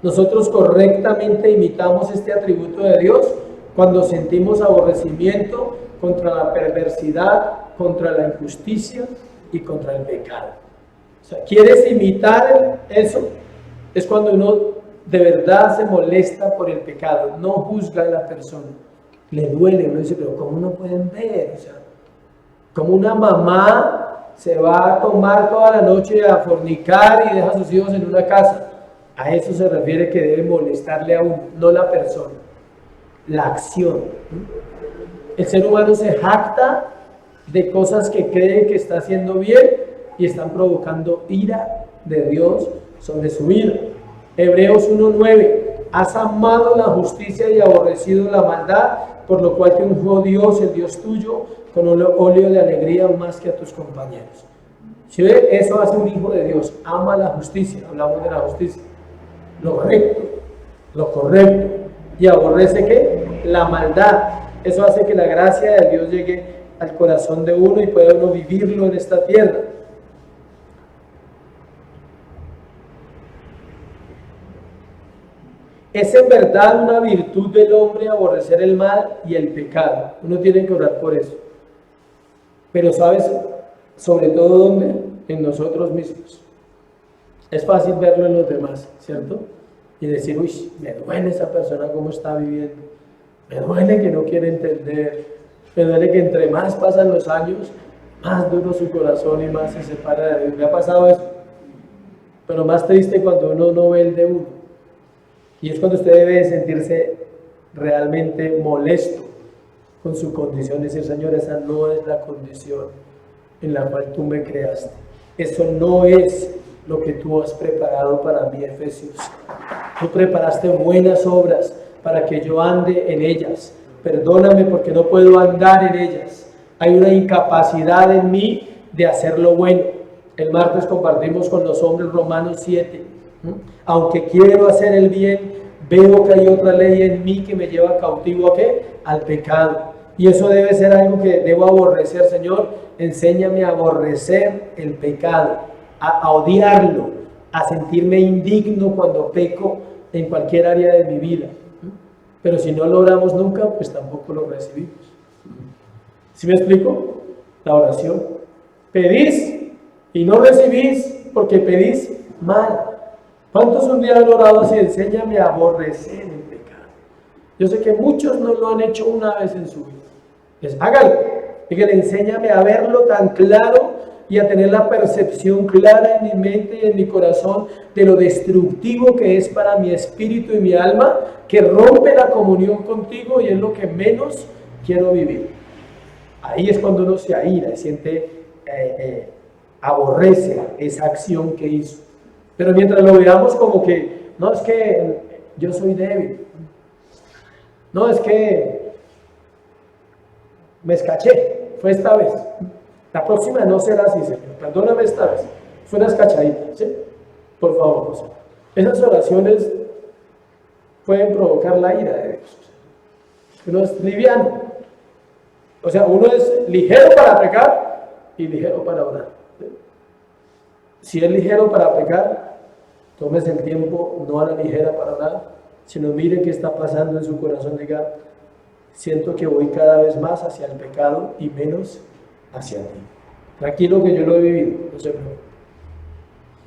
Nosotros correctamente imitamos este atributo de Dios cuando sentimos aborrecimiento contra la perversidad, contra la injusticia y contra el pecado. O sea, ¿quieres imitar eso? Es cuando uno de verdad se molesta por el pecado, no juzga a la persona, le duele, uno dice, pero ¿cómo no pueden ver? O sea, como una mamá se va a tomar toda la noche a fornicar y deja a sus hijos en una casa. A eso se refiere que debe molestarle a uno, no la persona, la acción. El ser humano se jacta de cosas que cree que está haciendo bien y están provocando ira de Dios sobre su vida. Hebreos 1:9. Has amado la justicia y aborrecido la maldad, por lo cual te ungió Dios, el Dios tuyo, con óleo de alegría más que a tus compañeros. ¿Sí ve? Eso hace un hijo de Dios. Ama la justicia. Hablamos de la justicia. Lo recto, lo correcto. Y aborrece ¿qué? La maldad. Eso hace que la gracia de Dios llegue al corazón de uno y pueda uno vivirlo en esta tierra. Es en verdad una virtud del hombre aborrecer el mal y el pecado. Uno tiene que orar por eso. Pero ¿sabes? Sobre todo ¿dónde? En nosotros mismos. Es fácil verlo en los demás, ¿cierto? Y decir, uy, me duele esa persona cómo está viviendo. Me duele que no quiere entender. Me duele que entre más pasan los años, más duro su corazón y más se separa de Dios. ¿Me ha pasado eso? Pero más triste cuando uno no ve el de uno. Y es cuando usted debe sentirse realmente molesto con su condición y decir, Señor, esa no es la condición en la cual tú me creaste. Eso no es lo que tú has preparado para mí, Efesios. Tú preparaste buenas obras para que yo ande en ellas. Perdóname porque no puedo andar en ellas. Hay una incapacidad en mí de hacer lo bueno. El martes compartimos con los hombres Romanos 7. Aunque quiero hacer el bien, veo que hay otra ley en mí que me lleva cautivo ¿a qué? Al pecado. Y eso debe ser algo que debo aborrecer, Señor. Enséñame a aborrecer el pecado, a odiarlo, a sentirme indigno cuando peco en cualquier área de mi vida. Pero si no lo oramos nunca, pues tampoco lo recibimos. ¿Sí me explico? La oración. Pedís y no recibís porque pedís mal. ¿Cuántos un día han orado así? Enséñame a aborrecer el pecado. Yo sé que muchos no lo han hecho una vez en su vida. Hágalo. Dígale, enséñame a verlo tan claro y a tener la percepción clara en mi mente y en mi corazón de lo destructivo que es para mi espíritu y mi alma, que rompe la comunión contigo y es lo que menos quiero vivir. Ahí es cuando uno se aira y siente, aborrece esa acción que hizo. Pero mientras lo veamos como que, no, es que yo soy débil. No, es que me escaché, fue esta vez. La próxima no será así, Señor. Perdóname esta vez. Fue una escachadita, ¿sí? Por favor, José. Esas oraciones pueden provocar la ira de Dios. Uno es liviano. O sea, uno es ligero para pecar y ligero para orar. Si es ligero para pecar, tómese el tiempo, no a la ligera para orar, sino mire qué está pasando en su corazón. Diga, siento que voy cada vez más hacia el pecado y menos hacia ti. Tranquilo que yo lo he vivido, no se preocupe.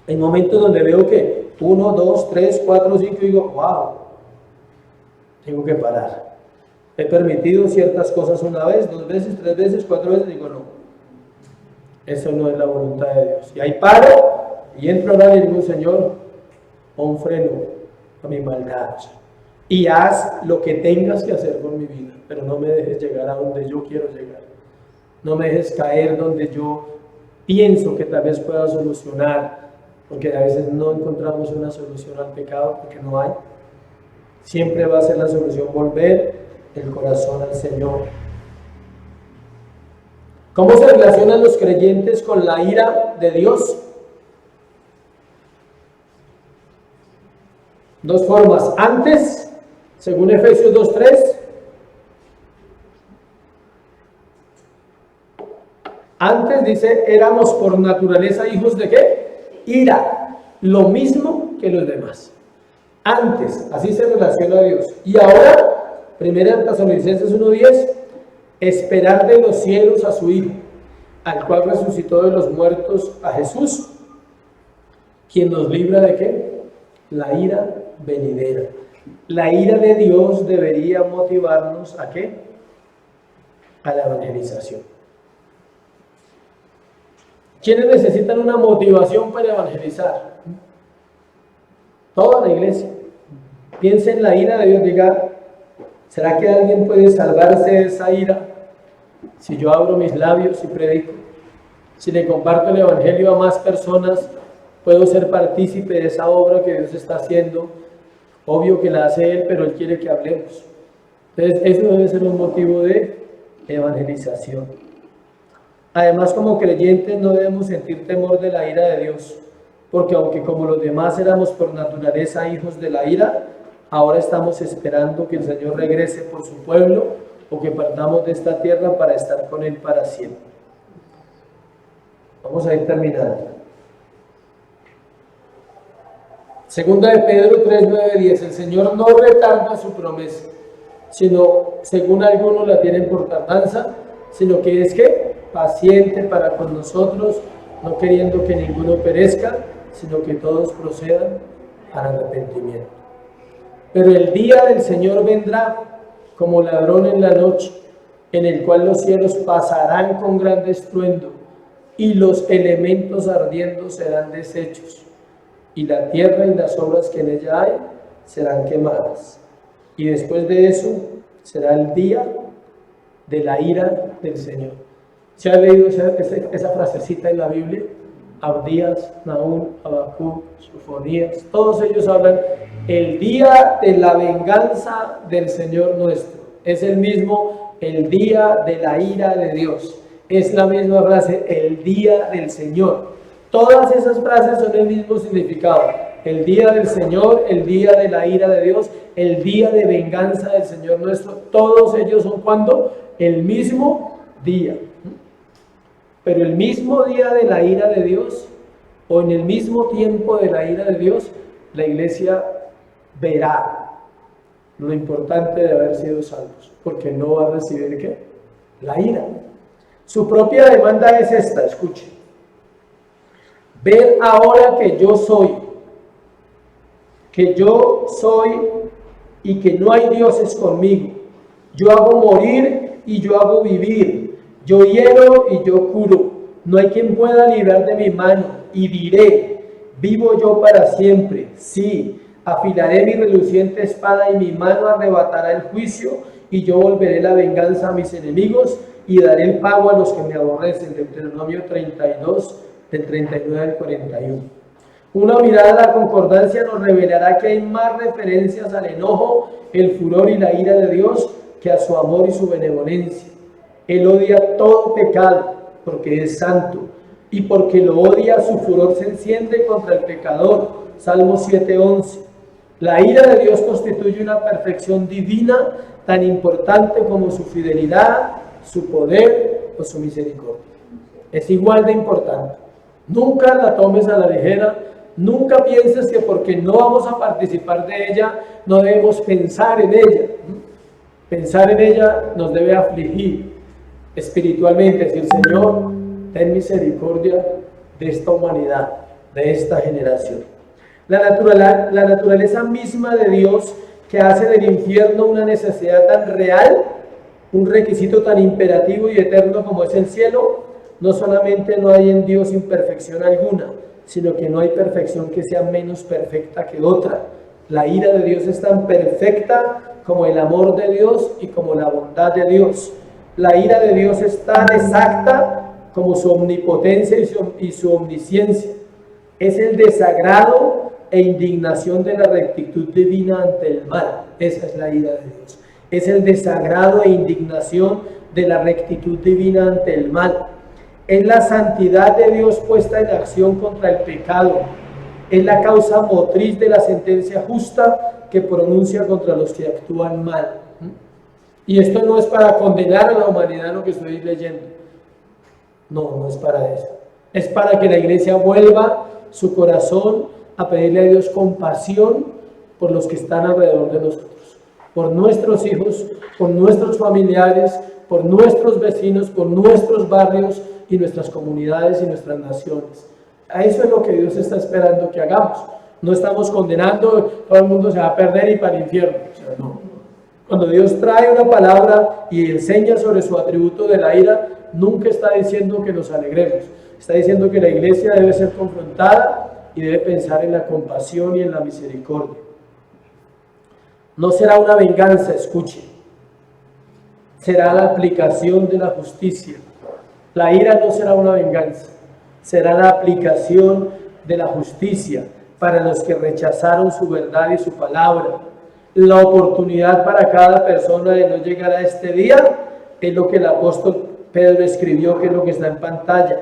Hay momentos donde veo que 1, 2, 3, 4, 5 y digo, wow, tengo que parar. He permitido ciertas cosas una vez, 2 veces, 3 veces, 4 veces, digo no. Eso no es la voluntad de Dios. Y ahí paro y entro a orar y digo, Señor, pon freno a mi maldad. Y haz lo que tengas que hacer con mi vida, pero no me dejes llegar a donde yo quiero llegar. No me dejes caer donde yo pienso que tal vez pueda solucionar, porque a veces no encontramos una solución al pecado porque no hay. Siempre va a ser la solución volver el corazón al Señor. ¿Cómo se relacionan los creyentes con la ira de Dios? 2 formas. Antes, según Efesios 2:3, antes dice, éramos por naturaleza hijos de ¿qué? Ira, lo mismo que los demás. Antes, así se relaciona a Dios. Y ahora, 1 Tesalonicenses 1:10, esperar de los cielos a su Hijo, al cual resucitó de los muertos, a Jesús, quien nos libra de ¿qué? La ira venidera. La ira de Dios debería motivarnos ¿a qué? A la evangelización. ¿Quiénes necesitan una motivación para evangelizar? Toda la iglesia. Piensa en la ira de Dios, diga, ¿será que alguien puede salvarse de esa ira si yo abro mis labios y predico? Si le comparto el evangelio a más personas, puedo ser partícipe de esa obra que Dios está haciendo. Obvio que la hace Él, pero Él quiere que hablemos. Entonces, eso debe ser un motivo de evangelización. Además, como creyentes no debemos sentir temor de la ira de Dios, porque aunque como los demás éramos por naturaleza hijos de la ira, ahora estamos esperando que el Señor regrese por su pueblo o que partamos de esta tierra para estar con Él para siempre. Vamos a ir terminando. Segunda de Pedro 3, 9, 10. El Señor no retarda su promesa, sino, según algunos la tienen por tardanza, sino que es que paciente para con nosotros, no queriendo que ninguno perezca, sino que todos procedan al arrepentimiento. Pero el día del Señor vendrá como ladrón en la noche, en el cual los cielos pasarán con gran estruendo, y los elementos ardiendo serán deshechos, y la tierra y las obras que en ella hay serán quemadas. Y después de eso será el día de la ira del Señor. ¿Se ha leído esa frasecita en la Biblia? Abdías, Nahum, Habacuc, Sofonías, todos ellos hablan el día de la venganza del Señor nuestro. Es el mismo, el día de la ira de Dios. Es la misma frase, el día del Señor. Todas esas frases son el mismo significado. El día del Señor, el día de la ira de Dios, el día de venganza del Señor nuestro. Todos ellos son ¿cuándo? El mismo día. Pero el mismo día de la ira de Dios o en el mismo tiempo de la ira de Dios, la iglesia verá lo importante de haber sido salvos, porque no va a recibir ¿qué? La ira. Su propia demanda es esta, escuche. Ver ahora que yo soy y que no hay dioses conmigo. Yo hago morir y yo hago vivir. Yo hiero y yo curo. No hay quien pueda librar de mi mano. Y diré, vivo yo para siempre. Sí, afilaré mi reluciente espada y mi mano arrebatará el juicio. Y yo volveré la venganza a mis enemigos y daré el pago a los que me aborrecen. Deuteronomio 32, del 39 al 41. Una mirada a la concordancia nos revelará que hay más referencias al enojo, el furor y la ira de Dios que a su amor y su benevolencia. Él odia todo pecado porque es santo, y porque lo odia su furor se enciende contra el pecador. Salmo 7:11. La ira de Dios constituye una perfección divina tan importante como su fidelidad, su poder o su misericordia. Es igual de importante. Nunca la tomes a la ligera. Nunca pienses que porque no vamos a participar de ella, no debemos pensar en ella. Pensar en ella nos debe afligir espiritualmente, decir, Señor, ten misericordia de esta humanidad, de esta generación. La naturaleza misma de Dios, que hace del infierno una necesidad tan real, un requisito tan imperativo y eterno como es el cielo, no solamente no hay en Dios imperfección alguna, sino que no hay perfección que sea menos perfecta que otra. La ira de Dios es tan perfecta como el amor de Dios y como la bondad de Dios. La ira de Dios es tan exacta como su omnipotencia y su omnisciencia. Es el desagrado e indignación de la rectitud divina ante el mal. Esa es la ira de Dios. Es el desagrado e indignación de la rectitud divina ante el mal. Es la santidad de Dios puesta en acción contra el pecado. Es la causa motriz de la sentencia justa que pronuncia contra los que actúan mal. Y esto no es para condenar a la humanidad lo que estoy leyendo. No es para eso. Es para que la iglesia vuelva su corazón a pedirle a Dios compasión por los que están alrededor de nosotros, por nuestros hijos, por nuestros familiares, por nuestros vecinos, por nuestros barrios y nuestras comunidades y nuestras naciones. A eso es lo que Dios está esperando que hagamos. No estamos condenando, todo el mundo se va a perder y para el infierno. O sea, no. Cuando Dios trae una palabra y enseña sobre su atributo de la ira, nunca está diciendo que nos alegremos. Está diciendo que la iglesia debe ser confrontada y debe pensar en la compasión y en la misericordia. No será una venganza, escuche. Será la aplicación de la justicia. La ira no será una venganza, será la aplicación de la justicia para los que rechazaron su verdad y su palabra. La oportunidad para cada persona de no llegar a este día es lo que el apóstol Pedro escribió, que es lo que está en pantalla.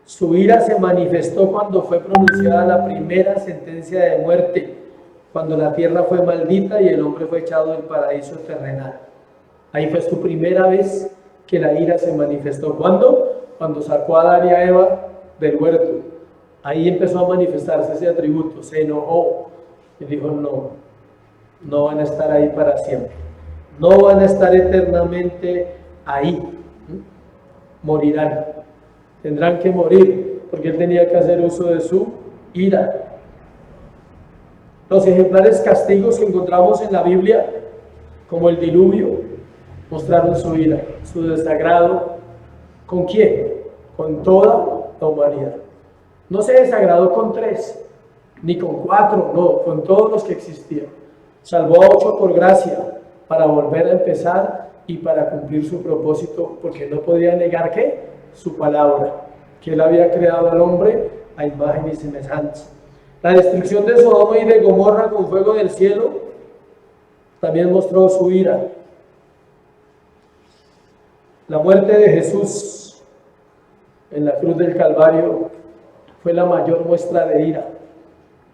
Su ira se manifestó cuando fue pronunciada la primera sentencia de muerte, cuando la tierra fue maldita y el hombre fue echado del paraíso terrenal. Ahí fue su primera vez que la ira se manifestó. ¿Cuándo? Cuando sacó a Adán y a Eva del huerto. Ahí empezó a manifestarse ese atributo. Se enojó y dijo, no van a estar ahí para siempre. No van a estar eternamente ahí. Morirán. Tendrán que morir porque él tenía que hacer uso de su ira. Los ejemplares castigos que encontramos en la Biblia, como el diluvio, mostraron su ira, su desagrado. ¿Con quién? Con toda la humanidad. No se desagradó con 3, ni con 4, no, con todos los que existían. Salvó a 8 por gracia, para volver a empezar y para cumplir su propósito, porque no podía negar ¿qué? Su palabra, que él había creado al hombre a imagen y semejanza. La destrucción de Sodoma y de Gomorra con fuego del cielo también mostró su ira. La muerte de Jesús en la cruz del Calvario fue la mayor muestra de ira.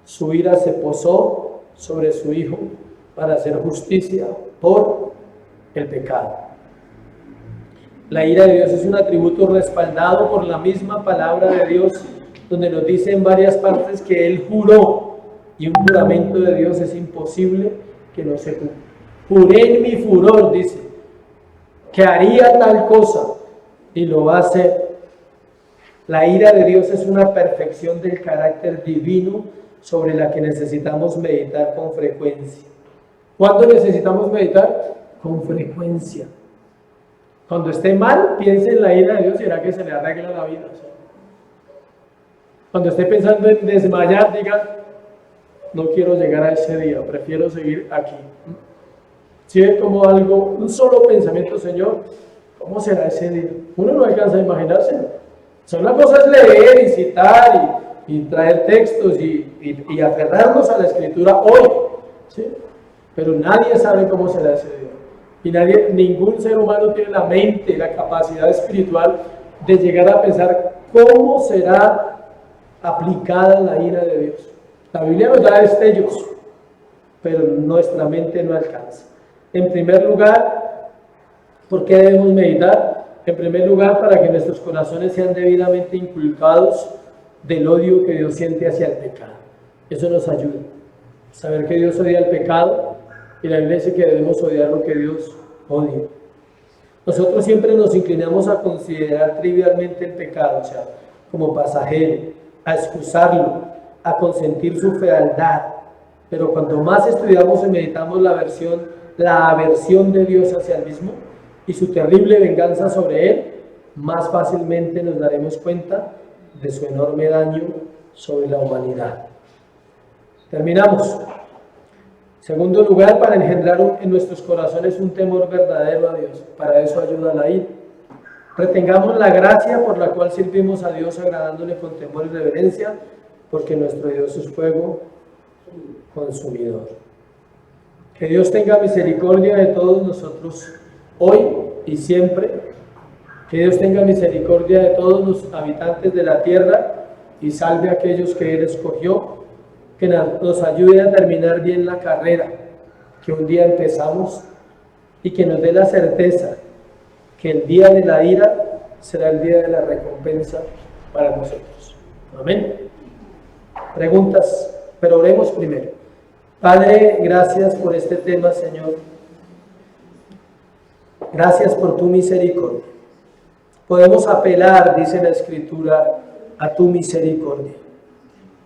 Su ira se posó sobre su Hijo para hacer justicia por el pecado. La ira de Dios es un atributo respaldado por la misma palabra de Dios donde nos dice en varias partes que Él juró, y un juramento de Dios es imposible que no se cumpla. Juré en mi furor, dice, que haría tal cosa, y lo va a hacer. La ira de Dios es una perfección del carácter divino sobre la que necesitamos meditar con frecuencia. ¿Cuándo necesitamos meditar? Con frecuencia. Cuando esté mal, piense en la ira de Dios y verá que se le arregla la vida. Cuando esté pensando en desmayar, diga, no quiero llegar a ese día, prefiero seguir aquí. Si ve como algo, un solo pensamiento, Señor, ¿cómo será ese día? Uno no alcanza a imaginárselo. O sea, una cosa es leer y citar y traer textos y aferrarnos a la Escritura hoy, ¿sí? Pero nadie sabe cómo será ese día. Y ningún ser humano tiene la mente, la capacidad espiritual de llegar a pensar cómo será aplicada la ira de Dios. La Biblia nos da destellos, pero nuestra mente no alcanza. En primer lugar, ¿por qué debemos meditar? En primer lugar, para que nuestros corazones sean debidamente inculcados del odio que Dios siente hacia el pecado. Eso nos ayuda. Saber que Dios odia el pecado, y la Biblia dice que debemos odiar lo que Dios odia. Nosotros siempre nos inclinamos a considerar trivialmente el pecado, o sea, como pasajero, a excusarlo, a consentir su fealdad. Pero cuando más estudiamos y meditamos la aversión de Dios hacia el mismo y su terrible venganza sobre él, más fácilmente nos daremos cuenta de su enorme daño sobre la humanidad. Terminamos. Segundo lugar, para engendrar en nuestros corazones un temor verdadero a Dios. Para eso ayuda la ira. Retengamos la gracia por la cual servimos a Dios agradándole con temor y reverencia, porque nuestro Dios es fuego consumidor. Que Dios tenga misericordia de todos nosotros hoy y siempre. Que Dios tenga misericordia de todos los habitantes de la tierra y salve a aquellos que Él escogió. Que nos ayude a terminar bien la carrera que un día empezamos y que nos dé la certeza que el día de la ira será el día de la recompensa para nosotros. Amén. Preguntas, pero oremos primero. Padre, gracias por este tema, Señor. Gracias por tu misericordia. Podemos apelar, dice la Escritura, a tu misericordia.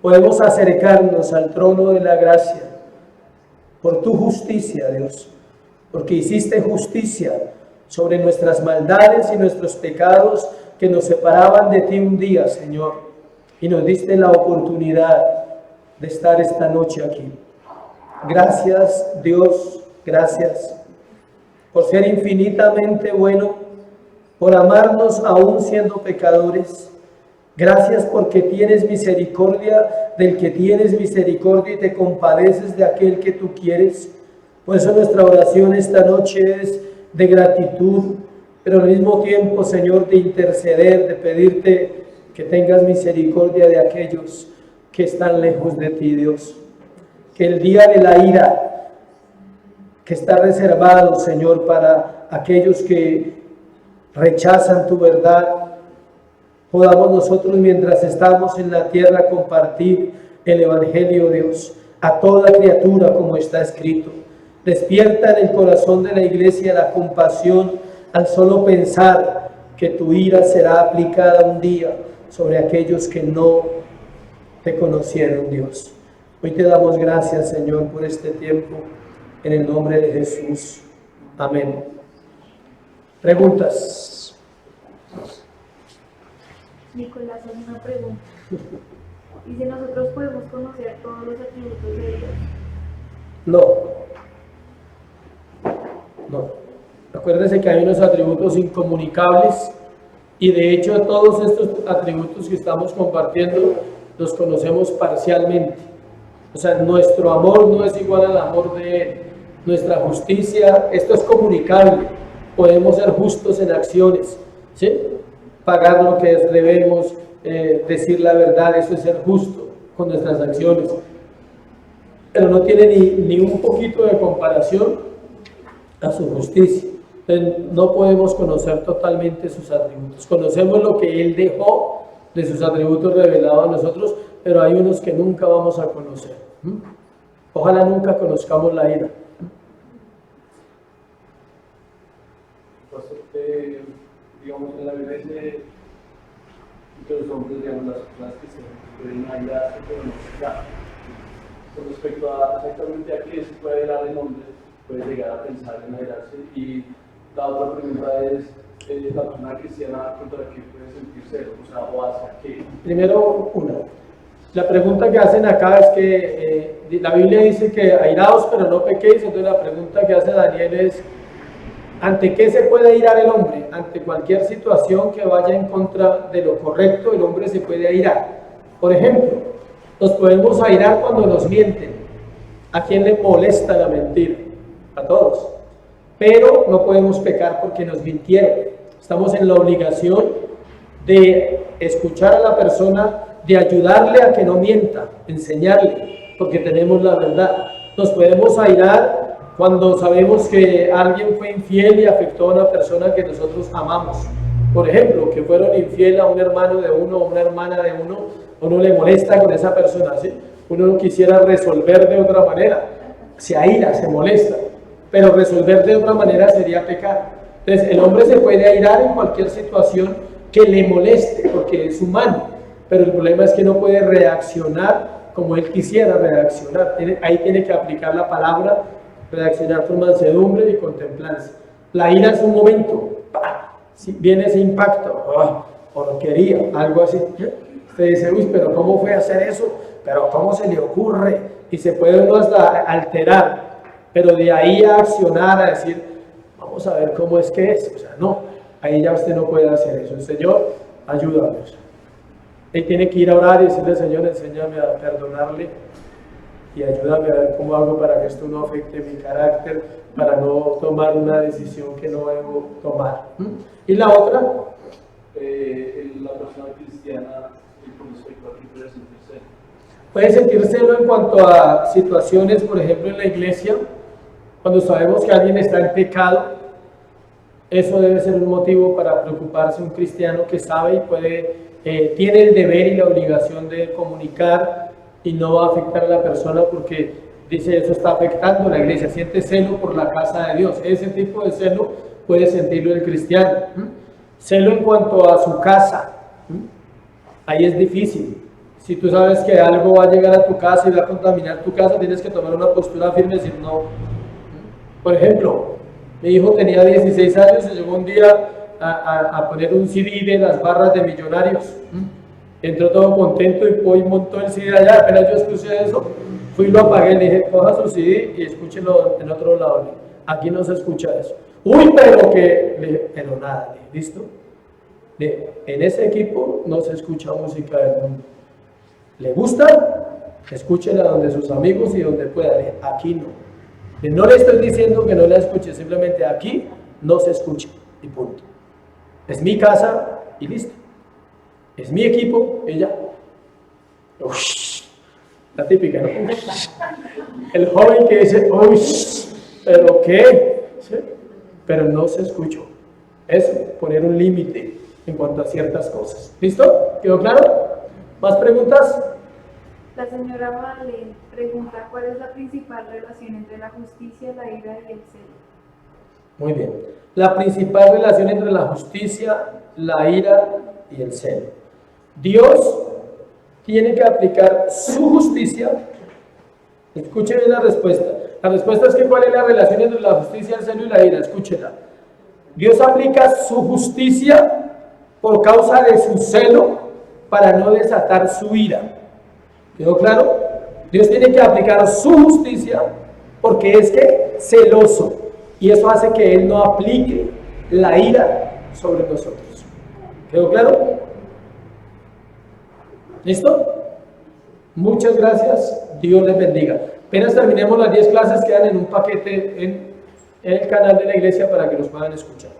Podemos acercarnos al trono de la gracia por tu justicia, Dios, porque hiciste justicia sobre nuestras maldades y nuestros pecados que nos separaban de ti un día, Señor, y nos diste la oportunidad de estar esta noche aquí. Gracias, Dios, gracias por ser infinitamente bueno, por amarnos aún siendo pecadores. Gracias porque tienes misericordia del que tienes misericordia y te compadeces de aquel que tú quieres. Por eso nuestra oración esta noche es de gratitud, pero al mismo tiempo, Señor, de interceder, de pedirte que tengas misericordia de aquellos que están lejos de ti, Dios. Que el día de la ira, que está reservado, Señor, para aquellos que rechazan tu verdad, podamos nosotros, mientras estamos en la tierra, compartir el Evangelio, Dios, a toda criatura, como está escrito. Despierta en el corazón de la iglesia la compasión al solo pensar que tu ira será aplicada un día sobre aquellos que no te conocieron, Dios. Hoy te damos gracias, Señor, por este tiempo, en el nombre de Jesús. Amén. ¿Preguntas? Nicolás hace una pregunta. ¿Y si nosotros podemos conocer todos los atributos de Dios? No. Acuérdense que hay unos atributos incomunicables y de hecho todos estos atributos que estamos compartiendo los conocemos parcialmente. O sea, nuestro amor no es igual al amor de Él. Nuestra justicia, esto es comunicable. Podemos ser justos en acciones, ¿sí? Pagar lo que debemos, decir la verdad, eso es ser justo con nuestras acciones. Pero no tiene ni un poquito de comparación a su justicia. Entonces, no podemos conocer totalmente sus atributos. Conocemos lo que Él dejó de sus atributos revelados a nosotros, pero hay unos que nunca vamos a conocer. Ojalá nunca conozcamos la ira. Pastor, digamos, en la Biblia dice que los hombres, digamos, las personas que se pueden airarse, pero no se llaman. Con respecto a exactamente a qué se puede airar el hombre, puede llegar a pensar en airarse. Y la otra pregunta es, la persona cristiana contra qué puede sentir celo, o sea, o hacia qué. Primero, una. La pregunta que hacen acá es que la Biblia dice que airaos, pero no pequéis. Entonces la pregunta que hace Daniel es, ¿ante qué se puede airar el hombre? Ante cualquier situación que vaya en contra de lo correcto, el hombre se puede airar. Por ejemplo, nos podemos airar cuando nos mienten. ¿A quién le molesta la mentira? A todos. Pero no podemos pecar porque nos mintieron. Estamos en la obligación de escuchar a la persona, de ayudarle a que no mienta, enseñarle, porque tenemos la verdad. Nos podemos airar cuando sabemos que alguien fue infiel y afectó a una persona que nosotros amamos. Por ejemplo, que fueron infiel a un hermano de uno o una hermana de uno le molesta con esa persona, ¿sí? Uno no quisiera resolver de otra manera, se aira, se molesta, pero resolver de otra manera sería pecar. Entonces, el hombre se puede airar en cualquier situación que le moleste, porque es humano, pero el problema es que no puede reaccionar como él quisiera reaccionar. Ahí tiene que aplicar la palabra, reaccionar con mansedumbre y con templanza. La ira es un momento, ¡pah! Si viene ese impacto, porquería, algo así. Usted dice, uy, pero ¿cómo fue a hacer eso? Pero ¿cómo se le ocurre? Y se puede uno hasta alterar, pero de ahí a accionar, a decir, vamos a ver cómo es que es. O sea, no, ahí ya usted no puede hacer eso. Señor, ayúdanos. Él tiene que ir a orar y decirle, Señor, enséñame a perdonarle y ayúdame a ver cómo hago para que esto no afecte mi carácter, para no tomar una decisión que no debo tomar. Y la otra, la persona cristiana, con respecto a qué puede sentir celo. puede sentir celo en cuanto a situaciones, por ejemplo, en la iglesia, cuando sabemos que alguien está en pecado. Eso debe ser un motivo para preocuparse un cristiano que sabe y tiene el deber y la obligación de comunicar y no va a afectar a la persona porque dice eso está afectando a la iglesia, siente celo por la casa de Dios. Ese tipo de celo puede sentirlo el cristiano. Celo en cuanto a su casa, ahí es difícil. Si tú sabes que algo va a llegar a tu casa y va a contaminar tu casa, tienes que tomar una postura firme y decir no. Por ejemplo, mi hijo tenía 16 años y llegó un día a poner un CD de las barras de Millonarios. Entró todo contento y hoy montó el CD allá. Apenas yo escuché eso, fui y lo apagué. Le dije, coja su CD y escúchelo en otro lado. Aquí no se escucha eso. Uy, pero que... Le dije, pero nada, ¿listo? En ese equipo no se escucha música del mundo. ¿Le gusta? Escúchela donde sus amigos y donde pueda. Le dije, aquí no. No le estoy diciendo que no la escuche, simplemente aquí no se escucha y punto. Es mi casa y listo. Es mi equipo y ya. Ush, la típica, ¿no? El joven que dice, uy, ¿pero qué? ¿Sí? Pero no se escuchó. Es poner un límite en cuanto a ciertas cosas. ¿Listo? ¿Quedó claro? ¿Más preguntas? La señora Vale pregunta, ¿cuál es la principal relación entre la justicia, la ira y el celo? Muy bien. La principal relación entre la justicia, la ira y el celo. Dios tiene que aplicar su justicia. Escuchen bien la respuesta. La respuesta es que ¿cuál es la relación entre la justicia, el celo y la ira? Escúchenla. Dios aplica su justicia por causa de su celo para no desatar su ira. ¿Quedó claro? Dios tiene que aplicar su justicia porque es que celoso y eso hace que Él no aplique la ira sobre nosotros. ¿Quedó claro? ¿Listo? Muchas gracias. Dios les bendiga. Apenas terminemos las 10 clases, quedan en un paquete en el canal de la iglesia para que los puedan escuchar.